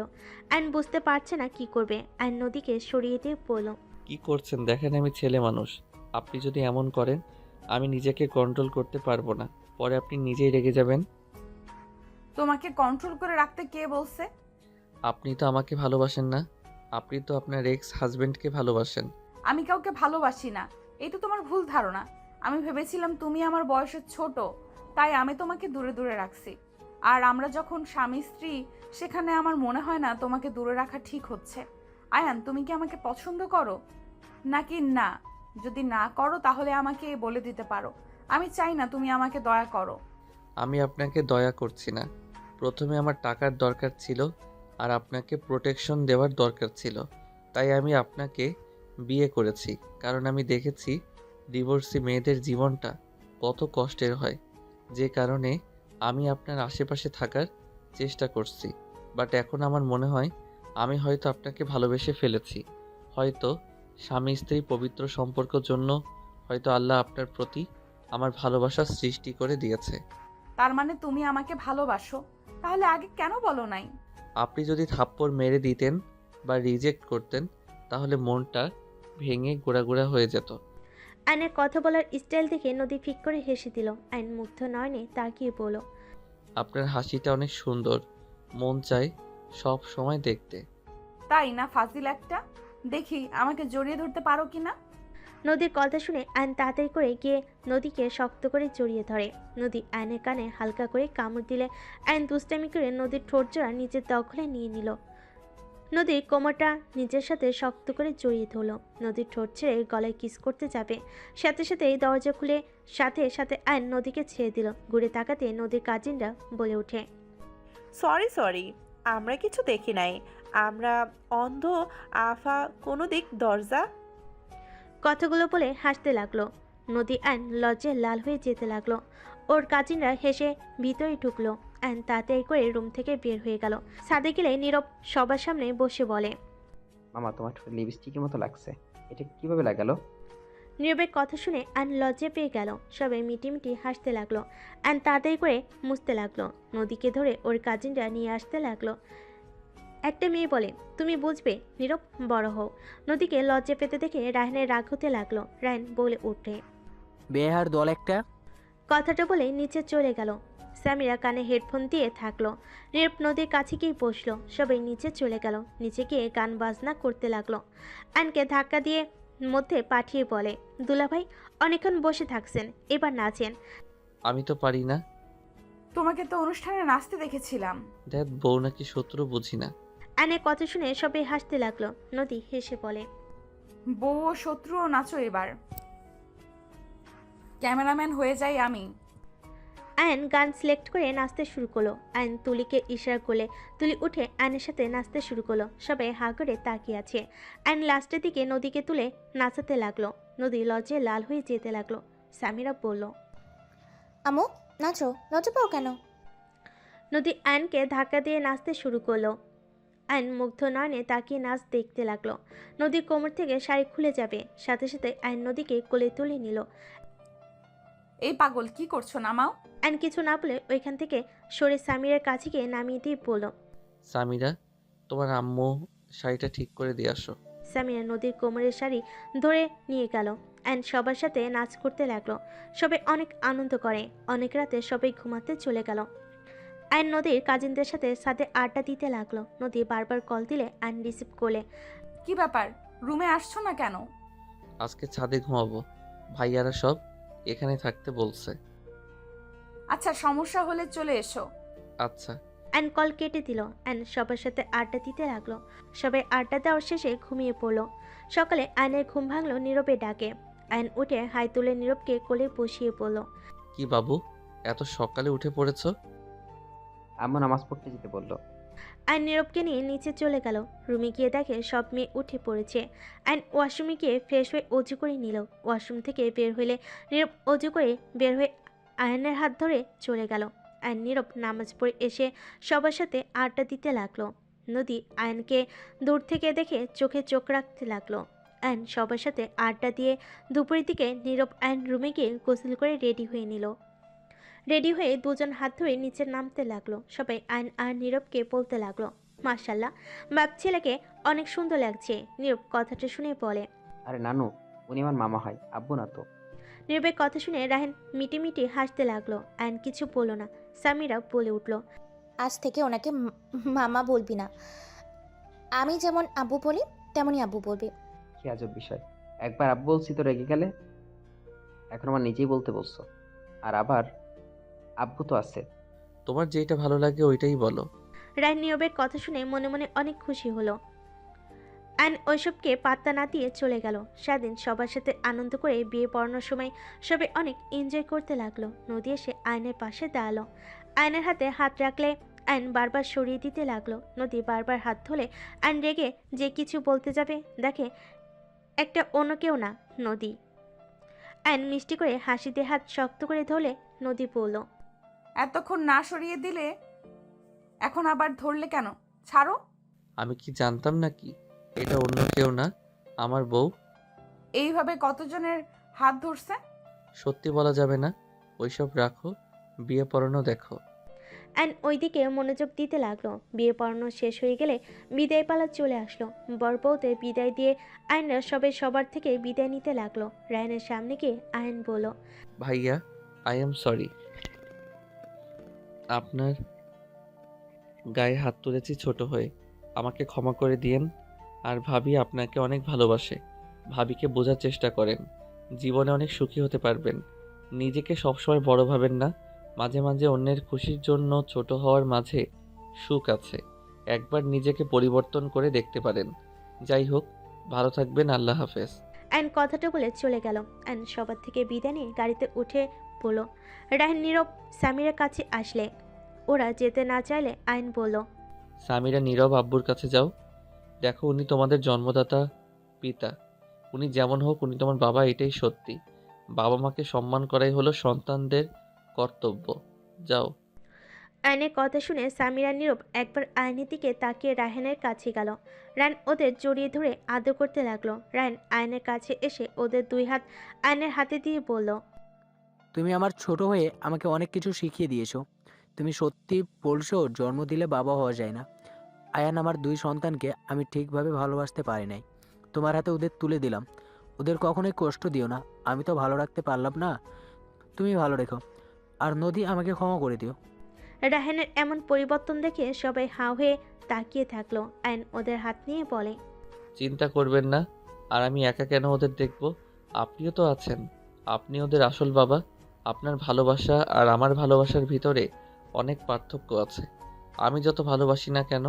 আয়ন বুঝতে পারছে না কি করবে। আয়ন নদীকে সরিয়ে দিয়ে বলল, কি করছেন দেখেন, আমি ছেলে মানুষ। আপনি যদি এমন করেন আমি নিজেকে কন্ট্রোল করতে পারবো না, পরে আপনি নিজেই রেগে যাবেন। তোমাকে কন্ট্রোল করে রাখতে কে বলছে? আপনি তো আমাকে ভালোবাসেন না, আপনি তো আপনার এক্স হাজবেন্ডকে ভালোবাসেন। আমি কাউকে ভালোবাসি না, এই তো তোমার ভুল ধারণা। আমি ভেবেছিলাম তুমি আমার বয়সে ছোট, তাই আমি তোমাকে দূরে দূরে রাখছি। আর আমরা যখন স্বামী স্ত্রী, সেখানে আমার মনে হয় না তোমাকে দূরে রাখা ঠিক হচ্ছে। আয়ান, তুমি কি আমাকে পছন্দ করো নাকি না? যদি না করো তাহলে আমাকে বলে দিতে পারো। আমি চাই না তুমি আমাকে দয়া করো। আমি আপনাকে দয়া করছি না। প্রথমে আমার টাকার দরকার ছিল আর আপনাকে প্রোটেকশন দেওয়ার দরকার ছিল, তাই আমি আপনাকে বিয়ে করেছি। কারণ আমি দেখেছি ডিভোর্সি মেয়েদের জীবনটা কত কষ্টের হয়, যে কারণে আমি আপনার আশেপাশে থাকার চেষ্টা করছি। বাট এখন আমার মনে হয় আমি হয়তো আপনাকে ভালোবেসে ফেলেছি। হয়তো স্বামী স্ত্রী পবিত্র সম্পর্কের জন্য হয়তো আল্লাহ আপনার প্রতি আমার ভালোবাসা সৃষ্টি করে দিয়েছে। তার মানে তুমি আমাকে ভালোবাসো, তাহলে আগে কেন বলো নাই? আপনি যদি থাপ্পড় মেরে দিতেন বা রিজেক্ট করতেন তাহলে মনটা ভেঙে গোড়াগোড়া হয়ে যেত। আয়নের কথা বলার স্টাইল দেখে নদী ফিক করে হেসে দিল। আয়ন মুগ্ধ নয়নে তাকিয়ে বলল, আপনার হাসিটা অনেক সুন্দর, মন চায় সব সময় দেখতে। তাই না ফাজিল একটা? দেখি আমাকে জড়িয়ে ধরতে পারো কিনা। নদীর কথা শুনে আয়ন তাড়াতাড়ি করে গিয়ে নদীকে শক্ত করে জড়িয়ে ধরে। নদী আয়নের কানে হালকা করে কামড় দিলে আয়ন দুষ্টামি করে নদীর ঠোঁট জোড়া নিজের দখলে নিয়ে নিল। নদীর কোমরটা নিজের সাথে শক্ত করে জড়িয়ে ধরল। নদীর ঠোঁট ছেড়ে গলায় কিস করতে যাবে, সাথে সাথে দরজা খুলে সাথে সাথে আয়ন নদীকে ছেড়ে দিল। ঘুরে তাকাতে নদীর কাজিনরা বলে ওঠে, সরি সরি, আমরা কিছু দেখি নাই, আমরা অন্ধ। আফা কোনো দিক দরজা। কথাগুলো বলে হাসতে লাগলো। নদী আয়ন লজ্জায় লাল হয়ে যেতে লাগলো। ওর কাজিনরা হেসে ভিতরে ঢুকলো। আয়ন তাড়াতাড়ি করে রুম থেকে বের হয়ে গেল। ছাদে গেলে নীরব সবার সামনে বসে বলে, মামা তোমার ঠোঁটে লিপস্টিকের মতো লাগছে, এটা কিভাবে লাগালো? নীরবের কথা শুনে আয়ন লজ্জা পেয়ে গেল। সবাই মিটিমিটি হাসতে লাগলো। আয়ন তাড়াতাড়ি করে মুছতে লাগলো। নদীকে ধরে ওর কাজিনরা নিয়ে আসতে লাগলো। একটা মেয়ে বলে, তুমি বুঝবে, নীরব বড় হও। নদীকে লজ্জা পেতে দেখে রায়হানের রাগ হতে লাগলো। রায়হান বলে ওঠে, বেহার দল একটা। কথাটা বলে নিচে চলে গেল। সামিরা কানে হেডফোন দিয়ে থাকলো। নীরব নদীর কাছে গিয়ে বসলো। সবাই নিচে চলে গেল। নিচে গিয়ে গান বাজনা করতে লাগলো। আয়নকে ধাক্কা দিয়ে মধ্যে পাঠিয়ে বলে, দুলাভাই অনেকক্ষণ বসে থাকছেন, এবার নাচেন। আমি তো পারি না। তোমাকে তো অনুষ্ঠানে নাচতে দেখেছিলাম। দেখ, বউ নাকি শত্রু বুঝি না। আয়নের কথা শুনে সবাই হাসতে লাগলো। নদী হেসে বলে, বউ ও শত্রুও নাচো এবার। ক্যামেরাম্যান হয়ে যাই আমি। আয়ন গান সিলেক্ট করে নাচতে শুরু করলো। আয়ন তুলিকে ইশারা করলে তুলি উঠে আয়নের সাথে নাচতে শুরু করলো। সবাই হা করে তাকিয়ে আছে। আয়ন লাস্টের দিকে নদীকে তুলে নাচাতে লাগলো। নদী লজ্জায় লাল হয়ে যেতে লাগলো। সামিরা বলল, আমু নাচো, লজ্জা পাও কেন? নদী আয়নকে ধাক্কা দিয়ে নাচতে শুরু করলো। আয়ন মুগ্ধ নয়নে তাকিয়ে নাচ দেখতে লাগলো। নদীর কোমর থেকে শাড়ি খুলে যাবে, সাথে সাথে আয়ন নদীকে কোলে তুলে নিল। এই পাগল কি করছো, নামাও। আয়ন কিছু না বলে ওইখান থেকে সরে সামিরার কাছে গিয়ে নামিয়ে দিয়ে বলল, সামিরা, তোমার আম্মু শাড়িটা ঠিক করে দিয়ে আসো। সামিরা নদীর কোমরের শাড়ি ধরে নিয়ে গেল। অ্যান্ড সবার সাথে নাচ করতে লাগলো। সবাই অনেক আনন্দ করে। অনেক রাতে সবাই ঘুমাতে চলে গেল। অ্যান্ড নদীর কাজিনদের সাথে সাথে আড্ডা দিতে লাগলো। নদী বারবার কল দিলে অ্যান্ড রিসিভ করলে। কি ব্যাপার, রুমে আসছো না কেন? আজকে ছাদে ঘুমাবো, ভাইয়ারা সব এখানে থাকতে বলছে। আচ্ছা, সমস্যা হলে চলে এসো। আচ্ছা। অ্যান্ড কল কেটে দিল। অ্যান্ড সবার সাথে আড্ডা দিতে লাগলো। সবাই আড্ডা দেওয়ার শেষে ঘুমিয়ে পড়লো। সকালে আয়নের ঘুম ভাঙলো নীরবে ডাকে। আয়ন উঠে হাই তুলে নীরবকে কোলে বসিয়ে পড়ল। কি বাবু, এত সকালে উঠে পড়েছো? আম্মু নামাজ পড়তে যেতে বললো। আয়ন নীরবকে নিয়ে নিচে চলে গেল। রুমে গিয়ে দেখে সব মেয়ে উঠে পড়েছে। আয়ন ওয়াশরুমে গিয়ে ফ্রেশ হয়ে অজু করে নিল। ওয়াশরুম থেকে বের হলে নীরব অজু করে বের হয়ে আয়নের হাত ধরে চলে গেল। আয়ন নীরব নামাজ পড়ে এসে সবার সাথে আড্ডা দিতে লাগলো। নদী আয়নকে দূর থেকে দেখে চোখে চোখ রাখতে লাগলো। আয়ন সবার সাথে আড্ডা দিয়ে দুপুরের দিকে নীরব আয়ন রুমে গিয়ে গোসল করে রেডি হয়ে নিল। রেডি হয়ে দুজন হাত ধরে নিচে নামতে লাগলো। সবাই আইন আর নীরবকে বলতে লাগলো, মাশাল্লাহ, বাপ ছেলেকে অনেক সুন্দর লাগছে। নীরব কথাটা শুনে বলে, আরে নানু, উনি আমার মামা হয়, আব্বু না তো। নীরবের কথা শুনে রাহেন মিটি হাসতে লাগলো। আইন কিছু বলল না। সামিরা বলে উঠল, আজ থেকে ওনাকে মামা বলবি না। আমি যেমন আব্বু বলি তেমনই আব্বু বলবি। কি আজব বিষয়, একবার আব্বু বলছি তো রেগে গেলে, এখন আমার নিজেই বলতে বলছো। আর আবার আব্বু তো আছে। তোমার যেটা ভালো লাগে ওইটাই বলো। রাহেন নীরবের কথা শুনে মনে মনে অনেক খুশি হলো। আইন ওইসবকে পাত্তা না দিয়ে চলে গেল। সেদিন সবার সাথে আনন্দ করে বিয়ে পড়ানোর সময় সবাই অনেক এনজয় করতে লাগলো। নদী এসে আয়নের পাশে দাঁড়ালো। আয়নের হাতে হাত রাখলে আইন বারবার সরিয়ে দিতে লাগলো। নদী বারবার হাত ধরে আইন রেগে যে কিছু বলতে যাবে, দেখে একটা অন্য কেউ না, নদী। আইন মিষ্টি করে হাসিতে হাত শক্ত করে ধরলে নদী বলল, এতক্ষণ না সরিয়ে দিলে এখন আবার ধরলে কেন? ছাড়ো। আমি কি জানতাম নাকি এটা অন্য কেউ না, আমার বউ? এইভাবে কতজনের হাত ধরছে? সত্যি বলা যাবে না, ওইসব রাখো, বিয়ে পড়ানো দেখো। অ্যান ওইদিকে মনোযোগ দিতে লাগলো। বিয়ে পড়ানো শেষ হয়ে গেলে বিদায় পালা চলে আসলো। বরবউতে বিদায় দিয়ে আয়নরা সবাই সবার থেকে বিদায় নিতে লাগলো। রায়নের সামনে গিয়ে আয়ন বলল, ভাইয়া, আই এম সরি, আপনার গায়ে হাত তুলেছি ছোট হয়ে, আমাকে ক্ষমা করে দিয়েন। আর ভাবি আপনাকে অনেক ভালোবাসে, ভাবিকে বোঝার চেষ্টা করেন, জীবনে অনেক সুখী হতে পারবেন। নিজেকে সবসময় বড় ভাবেন না, মাঝে মাঝে অন্যের খুশির জন্য ছোট হওয়ার মাঝে সুখ আছে, একবার নিজেকে পরিবর্তন করে দেখতে পারেন। যাই হোক, ভালো থাকবেন, আল্লাহ হাফেজ। অ্যান কথাটা বলে চলে গেল। অ্যান সবার থেকে বিদায় নিয়ে গাড়িতে উঠে বলল, রায়ন নীরব সামিরের কাছে আসলে ওরা যেতে না চাইলে আইন বলল, সামিরা নীরব আব্বুর কাছে যাও, দেখো উনি তোমাদের জন্মদাতা পিতা, উনি যেমন হোক উনি তোমার বাবা, এটাই সত্যি। বাবা মাকে সম্মান করাই হলো সন্তানদের কর্তব্য, যাও। আয়নের কথা শুনে সামিরা নীরব একবার আয়নের দিকে তাকিয়ে রায়হানের কাছে গেল। রায়ন ওদের জড়িয়ে ধরে আদর করতে লাগলো। রায়ন আয়নের কাছে এসে ওদের দুই হাত আয়নের হাতে দিয়ে বলল, তুমি আমার ছোট হয়ে আমাকে অনেক কিছু শিখিয়ে দিয়েছো। তুমি সত্যি বলছো, জন্ম দিলে বাবা হওয়া যায় না। আয়ান আমার দুই সন্তানকে আমি ঠিকভাবে ভালোবাসতে পারি নাই। তোমার হাতে ওদের তুলে দিলাম, ওদের কখনোই কষ্ট দিও না। আমি তো ভালো রাখতে পারলাম না, তুমি ভালো রেখো। আর নদী, আমাকে ক্ষমা করে দিও। রায়হানের এমন পরিবর্তন দেখে সবাই হাঁ হয়ে তাকিয়ে থাকলো। আয়ন ওদের হাত নিয়ে বলে, চিন্তা করবেন না, আর আমি একা কেন ওদের দেখব, আপনিও তো আছেন, আপনি ওদের আসল বাবা। আপনার ভালোবাসা আর আমার ভালোবাসার ভিতরে অনেক পার্থক্য আছে। আমি যত ভালোবাসি না কেন,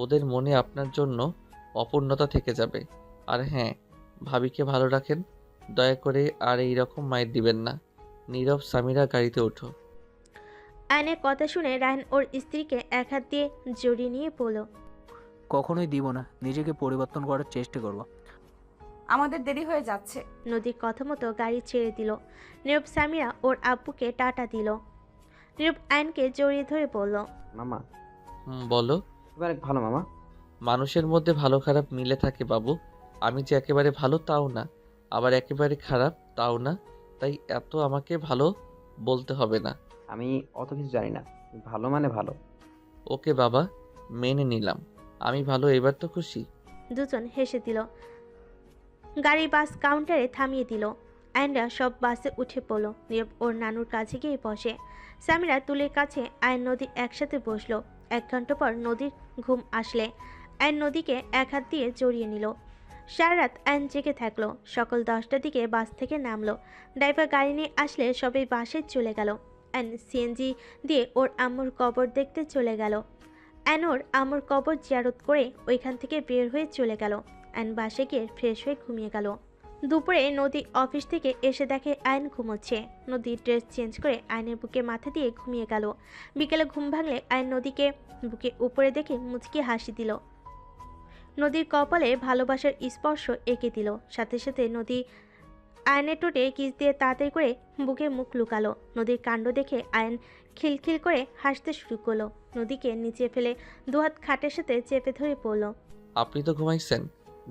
ওদের মনে আপনার জন্য অপূর্ণতা থেকে যাবে। আর হ্যাঁ, ভাবিকে ভালো রাখেন, দয়া করে আর এই রকম মায়ের দিবেন না। নীরব, সামিরা, গাড়িতে ওঠো। আয়নের কথা শুনে রায়হান ওর স্ত্রীকে এক হাত দিয়ে জড়িয়ে নিয়ে বলল, কখনোই দিব না, নিজেকে পরিবর্তন করার চেষ্টা করব। আমাদের দেরি হয়ে যাচ্ছে। নদীর কথা মতো গাড়ি ছেড়ে দিল। নীরব সামিরা ওর আব্বুকে টাটা দিল। নীরব আয়নকে জড়িয়ে ধরে বলল, মামা। বলো। তুমি অনেক ভালো মামা। মানুষের মধ্যে ভালো খারাপ মিলে থাকে বাবু। আমি যে একেবারে ভালো তাও না, আবার একেবারে খারাপ তাও না, তাই এত আমাকে ভালো বলতে হবে না। আমি অত কিছু জানি না, ভালো মানে ভালো। ওকে বাবা, মেনে নিলাম, আমি ভালো, এবার তো খুশি। দুজন হেসে দিল। গাড়ি বাস কাউন্টারে থামিয়ে দিল। আয়নরা সব বাসে উঠে পড়ল। নীরব ওর নানুর কাছে গিয়ে বসে। সামিরা তুলের কাছে আয়ন নদী একসাথে বসলো। 1 ঘন্টা পর নদীর ঘুম আসলে আয়ন নদীকে এক হাত দিয়ে জড়িয়ে নিল। সারা রাত আয়ন জেগে থাকলো। সকাল 10টার দিকে বাস থেকে নামলো। ড্রাইভার গাড়ি নিয়ে আসলে সবাই বাসে চলে গেল। আয়ন সিএনজি দিয়ে ওর আম্মুর কবর দেখতে চলে গেল। আয়ন ওর আম্মুর কবর জিয়ারত করে ওইখান থেকে বের হয়ে চলে গেল। আয়ন বাসে গিয়ে ফ্রেশ হয়ে ঘুমিয়ে গেল। দুপুরে নদী অফিস থেকে এসে দেখে আয়ন ঘুমোচ্ছে। নদী ড্রেস চেঞ্জ করে আয়নের বুকে মাথা দিয়ে ঘুমিয়ে গেল। বিকেলে ঘুম ভাঙলে আয়ন নদীকে বুকে উপরে দেখে মুচকি হাসি দিল। নদীর কপালে ভালোবাসার স্পর্শ এঁকে দিল। সাথে সাথে নদী আয়নের টোটে কিস দিয়ে তাড়াতাড়ি করে বুকে মুখ লুকালো। নদীর কাণ্ড দেখে আয়ন খিলখিল করে হাসতে শুরু করলো। নদীকে নিচে ফেলে দুহাত খাটের সাথে চেপে ধরে পড়ল। আপনি তো ঘুমাইছেন,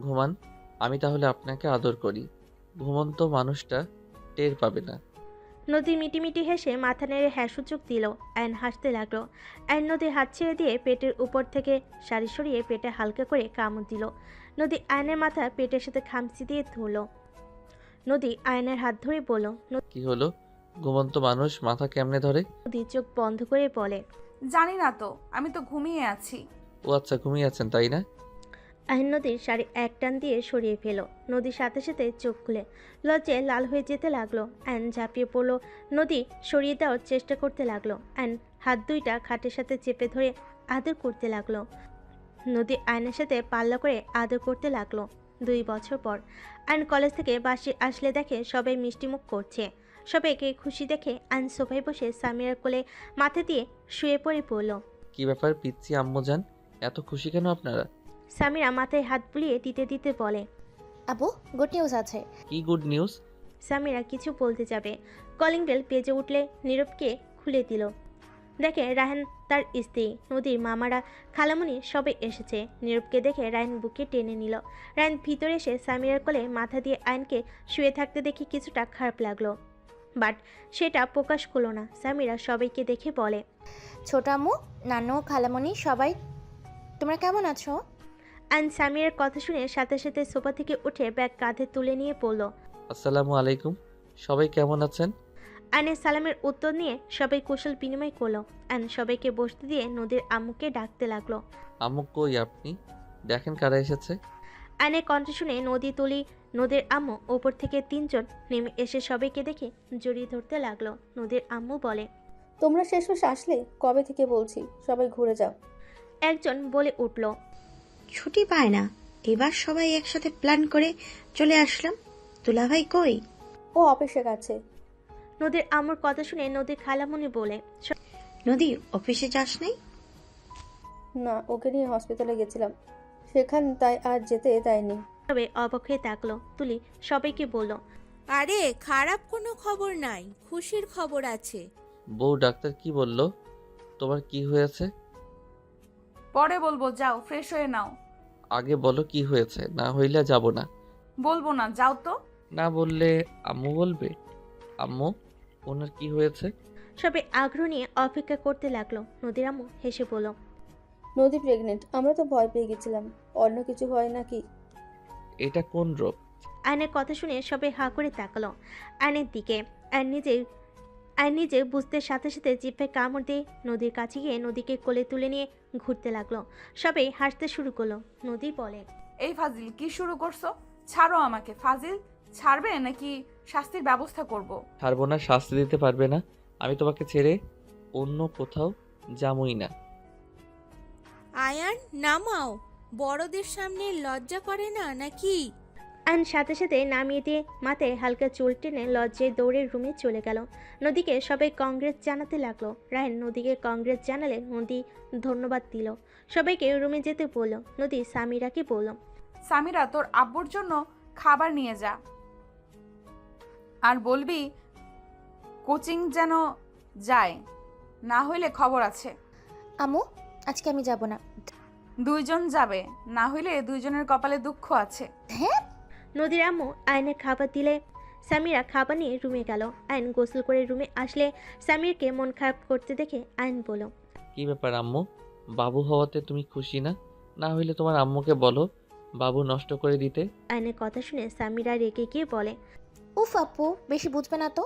ঘুমান, আমি তাহলে আপনাকে আদর করি। ঘুমন্ত মানুষটা টের পাবে না। নদী মিটিমিটি হেসে মাথা নেড়ে হ্যাঁ সূচক দিল। আয়ন হাসতে লাগলো। আয়ন নদীর হাত ছেড়ে দিয়ে পেটের উপর থেকে শাড়ি সরিয়ে পেটে হালকা করে কামড় দিল। নদী আয়নের মাথা পেটের সাথে খামচি দিয়ে ধরল। নদী আয়নের হাত ধরে বলল। কি হলো? ঘুমন্ত মানুষ মাথা কেমনে ধরে? নদী চোখ বন্ধ করে বলে, জানি না তো, আমি তো ঘুমিয়ে আছি। ও আচ্ছা, ঘুমিয়ে আছেন তাই না? আয়ন নদীর শাড়ি এক টান দিয়ে সরিয়ে ফেল। নদীর সাথে সাথে চোখ খুলে লজ্জায় লাল হয়ে যেতে লাগলো। আয়ন ঝাঁপিয়ে পড়লো। নদী সরিয়ে দেওয়ার চেষ্টা করতে লাগলো। আয়ন হাত দুইটা খাটের সাথে চেপে ধরে আদর করতে লাগলো। নদী আয়নের সাথে পাল্লা করে আদর করতে লাগলো। 2 বছর পর আয়ন কলেজ থেকে বাসে আসলে দেখে সবাই মিষ্টিমুখ করছে। সবাইকে খুশি দেখে আয়ন সোফায় বসে সামিরার কোলে মাথা দিয়ে শুয়ে পড়ে পড়ল। কি ব্যাপার পিচ্ছি আম্মুজান, এত খুশি কেন আপনারা? সামিরা মাথায় হাত বুলিয়ে দিতে দিতে বলে, আব্বু গুড নিউজ আছে। কি গুড নিউজ? সামিরা কিছু বলতে যাবে, কলিং বেল বেজে উঠলে নীরবকে খুলে দিল। দেখে রায়হান তার স্ত্রী, নদীর মামারা, খালামণি সবাই এসেছে। নীরবকে দেখে রায়হান বুকে টেনে নিল। রায়হান ভিতরে এসে সামিরার কোলে মাথা দিয়ে আয়নকে শুয়ে থাকতে দেখে কিছুটা খারাপ লাগলো, বাট সেটা প্রকাশ করলো না। সামিরা সবাইকে দেখে বলে, ছোট আম্মু, নানু, খালামণি সবাই তোমরা কেমন আছো? আয়ন সামিরার কথা শুনে সাথে সাথে সোফা থেকে উঠে ব্যাগ কাঁধে তুলে নিয়ে পড়ল। আসসালামু আলাইকুম, সবাই কেমন আছেন? আয়নের সালামের উত্তর নিয়ে সবাই কুশল বিনিময় করলো। আয়ন সবাইকে বসতে দিয়ে নদীর আম্মুকে ডাকতে লাগলো। আম্মু কই আপনি? দেখেন কারা এসেছে। আয়নের কণ্ঠ শুনে নদী তুলি নদীর আম্মু ওপর থেকে 3 জন নেমে এসে সবাইকে দেখে জড়িয়ে ধরতে লাগলো। নদীর আম্মু বলে, তোমরা শেষমেশ আসলে? কবে থেকে বলছি সবাই ঘুরে যাও। একজন বলে উঠল, ছুটি পায় না, এবার সবাই একসাথে প্ল্যান করে চলে আসলাম। দুলাভাই কই? ও অফিসে গেছে। নদীর আম্মুর কথা শুনে নদীর খালামণি বলে, নদী অফিসে যাস নাই? না, ওকে নিয়ে হসপিটালে গেছিলাম, সেখান তাই আর যেতে দেয়নি। সবাই অবাক হয়ে তাকলো। তুলি সবাইকে বলল, আরে খারাপ কোনো খবর নাই, খুশির খবর আছে। বউ ডাক্তার কি বললো? তোমার কি হয়েছে? পরে বলবো, যাও ফ্রেশ হয়ে নাও। আগে বলো কি হয়েছে, না হইলে যাব না। বলবো না, যাও তো। না বললে আম্মু বলবে। আম্মু, ওনার কি হয়েছে? সবাই আগ্রহ নিয়ে অপেক্ষা করতে লাগলো। নদীর আম্মু হেসে বলল, নদী প্রেগনেন্ট। আমরা তো ভয় পেয়ে গেছিলাম, অন্য কিছু হয় নাকি। এটা কোন রোগ? আয়নের কথা শুনে সবাই হা করে তাকালো আয়নের দিকে। আয়ন নিজে বুঝতে সাথে সাথে জিভে কামড় দিয়ে নদীর কাছে গিয়ে নদীকে কোলে তুলে নিয়ে ঘুরতে লাগলো। সবাই হাসতে শুরু করলো। নদী বলে, এই ফাজিল, কি শুরু করছো? ছাড়ো আমাকে। ফাজিল, ছাড়বে নাকি শাস্তির ব্যবস্থা করব? ছাড়বো না, শাস্তি দিতে পারবে না। আমি তোমাকে ছেড়ে অন্য কোথাও যামই না। আয়ান নামাও, বড়দের সামনে লজ্জা করে না নাকি? আয়ন সাথে সাথে নামিয়ে দিয়ে মাথায় হালকা চুল টেনে লজ্জায় দৌড়ে রুমে চলে গেল। নদীকে সবাই কংগ্রেস জানাতে লাগলো। রায়হান নদীকে কংগ্রেস জানালে নদী ধন্যবাদ দিল। সবাইকে রুমে যেতে বলল। নদী সামিরাকে বলল, সামিরা, তোর আব্বুর জন্য খাবার নিয়ে যা, আর বলবি কোচিং যেন যায়, না হইলে খবর আছে। আম্মু আজকে আমি যাব না। 2 জন যাবে, না হইলে 2 জনের কপালে দুঃখ আছে। হ্যাঁ। নদীর আম্মু আয়নের খাবার দিলে সামিরা খাবার নিয়ে রুমে গেল। আয়ন গোসল করে রুমে আসলে সামিরকে মন খারাপ করতে দেখে আয়ন বলল, কি ব্যাপার আম্মু, বাবু হওয়াতে তুমি খুশি না? না হইলে তোমার আম্মুকে বলো বাবু নষ্ট করে দিতে। আয়নের কথা শুনে সামিরা রেগে গিয়ে বলে, উফ আপু, বেশি বুঝবে না তো,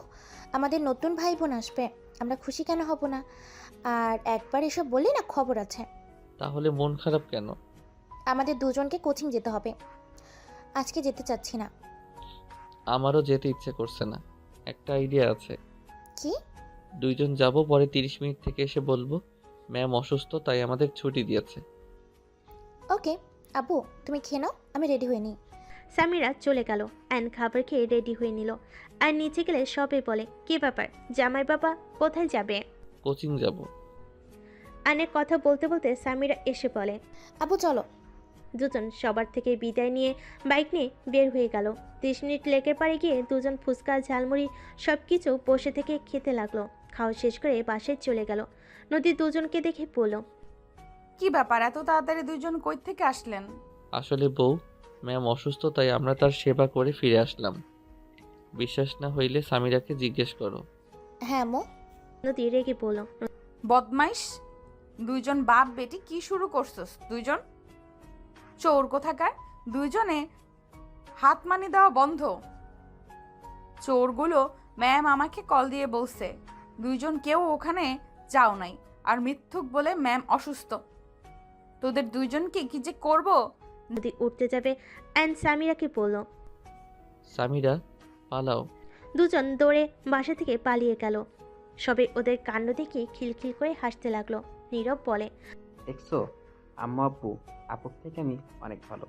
আমাদের নতুন ভাই বোন আসবে, আমরা খুশি কেন হব না? আর একবার এসব বললি না খবর আছে। তাহলে মন খারাপ কেন? আমাদের 2 জনকে কোচিং যেতে হবে, আজকে যেতে চাচ্ছি না। আমারও যেতে ইচ্ছে করছে না। একটা আইডিয়া আছে। কি? 2 জন যাব, পরে 30 মিনিট থেকে এসে বলবো ম্যাম অসুস্থ, তাই আমাদের ছুটি দিয়েছে। ওকে আপু, তুমি খেয়ে নাও, আমি রেডি হয়ে নিই। সামিরা চলে গেল। আয়ন খাবার খেয়ে রেডি হয়ে নিল। আর নিচে গেলে সবাই বলে, কি ব্যাপার জামাই বাবা, কোথায় যাবে? কোচিং যাব। আয়নের কথা বলতে বলতে সামিরা এসে বলে, আপু চলো। দুজন সবার থেকে বিদায় নিয়ে বাইক নিয়ে বের হয়ে গেল। 30 মিনিট লেকের পাড়ে গিয়ে দুজন ফুচকা, ঝালমুড়ি সব কিছু বসে থেকে খেতে লাগলো। খাওয়া শেষ করে বাসায় চলে গেল। নদী 2 জনকে দেখে বলল, কি ব্যাপার, এত তাড়াতাড়ি 2 জন কই থেকে আসলেন? আসলে বউ, ম্যাম অসুস্থ, তাই আমরা তার সেবা করে ফিরে আসলাম। বিশ্বাস না হইলে সামিরাকে জিজ্ঞেস করো। হ্যাঁ আম্মু। নদী রেগে বলল। বদমাইশ, দুইজন বাপ বেটি কি শুরু করছস? দুইজন চোর কোথাকার, দুইজনে হাত মানি দেওয়া বন্ধ। চোরগুলো ম্যাম আমাকে কল দিয়ে বলছে দুইজন কেউ ওখানে যাও নাই, আর মিথ্যুক বলে ম্যাম অসুস্থ। তোদের দুইজনকে কি যে করব। নদী উঠতে যাবে অ্যান্ড সামিরাকে বলল। সামিরা, পালাও। দুজন দৌড়ে বাসা থেকে পালিয়ে গেল। সবে ওদের কাণ্ড দেখে খিলখিল করে হাসতে লাগলো। নীরব বলে, দেখছো আম্মু আব্বু আপুর থেকে আমি অনেক ভালো।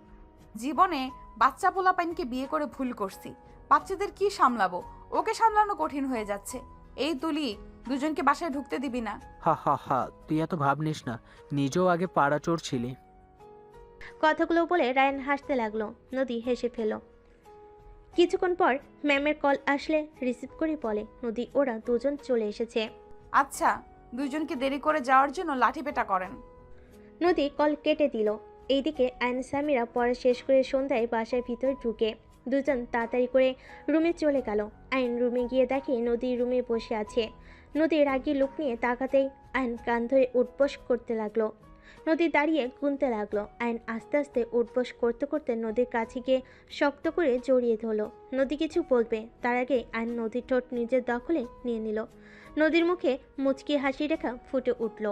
জীবনে বাচ্চা পোলাপাইনকে বিয়ে করে ভুল করছি, বাচ্চাদের কি সামলাবো, ওকে সামলানো কঠিন হয়ে যাচ্ছে। এই তুলি, দুজনকে বাসায় ঢুকতে দিবি না। হা হা হা, তুই এত ভাব নিস না, নিজেও আগে পাড়া চোর ছিলি। কথাগুলো বলে রায়ান হাসতে লাগলো। নদী হেসে ফেল। কিছুক্ষণ পর ম্যামের কল আসলে রিসিভ করে বলে, নদী ওরা দুজন চলে এসেছে। আচ্ছা, দুইজনকে দেরি করে যাওয়ার জন্য লাঠিপেটা করেন। নদী কল কেটে দিল। এইদিকে আইন সামিরা পড়া শেষ করে সন্ধ্যায় বাসার ভিতর ঢুকে দুজন তাড়াতাড়ি করে রুমে চলে গেল। আইন রুমে গিয়ে দেখে নদী রুমে বসে আছে। নদী রাগী লুক নিয়ে তাকাতেই আইন কান ধরে উঠবস করতে লাগলো। নদী দাঁড়িয়ে গুনতে লাগলো। আইন আস্তে আস্তে উঠবস করতে করতে নদীর কাছে গিয়ে শক্ত করে জড়িয়ে ধরলো। নদী কিছু বলবে তার আগে আইন নদীর ঠোঁট নিজের দখলে নিয়ে নিল। নদীর মুখে মুচকি হাসি রেখা ফুটে উঠল।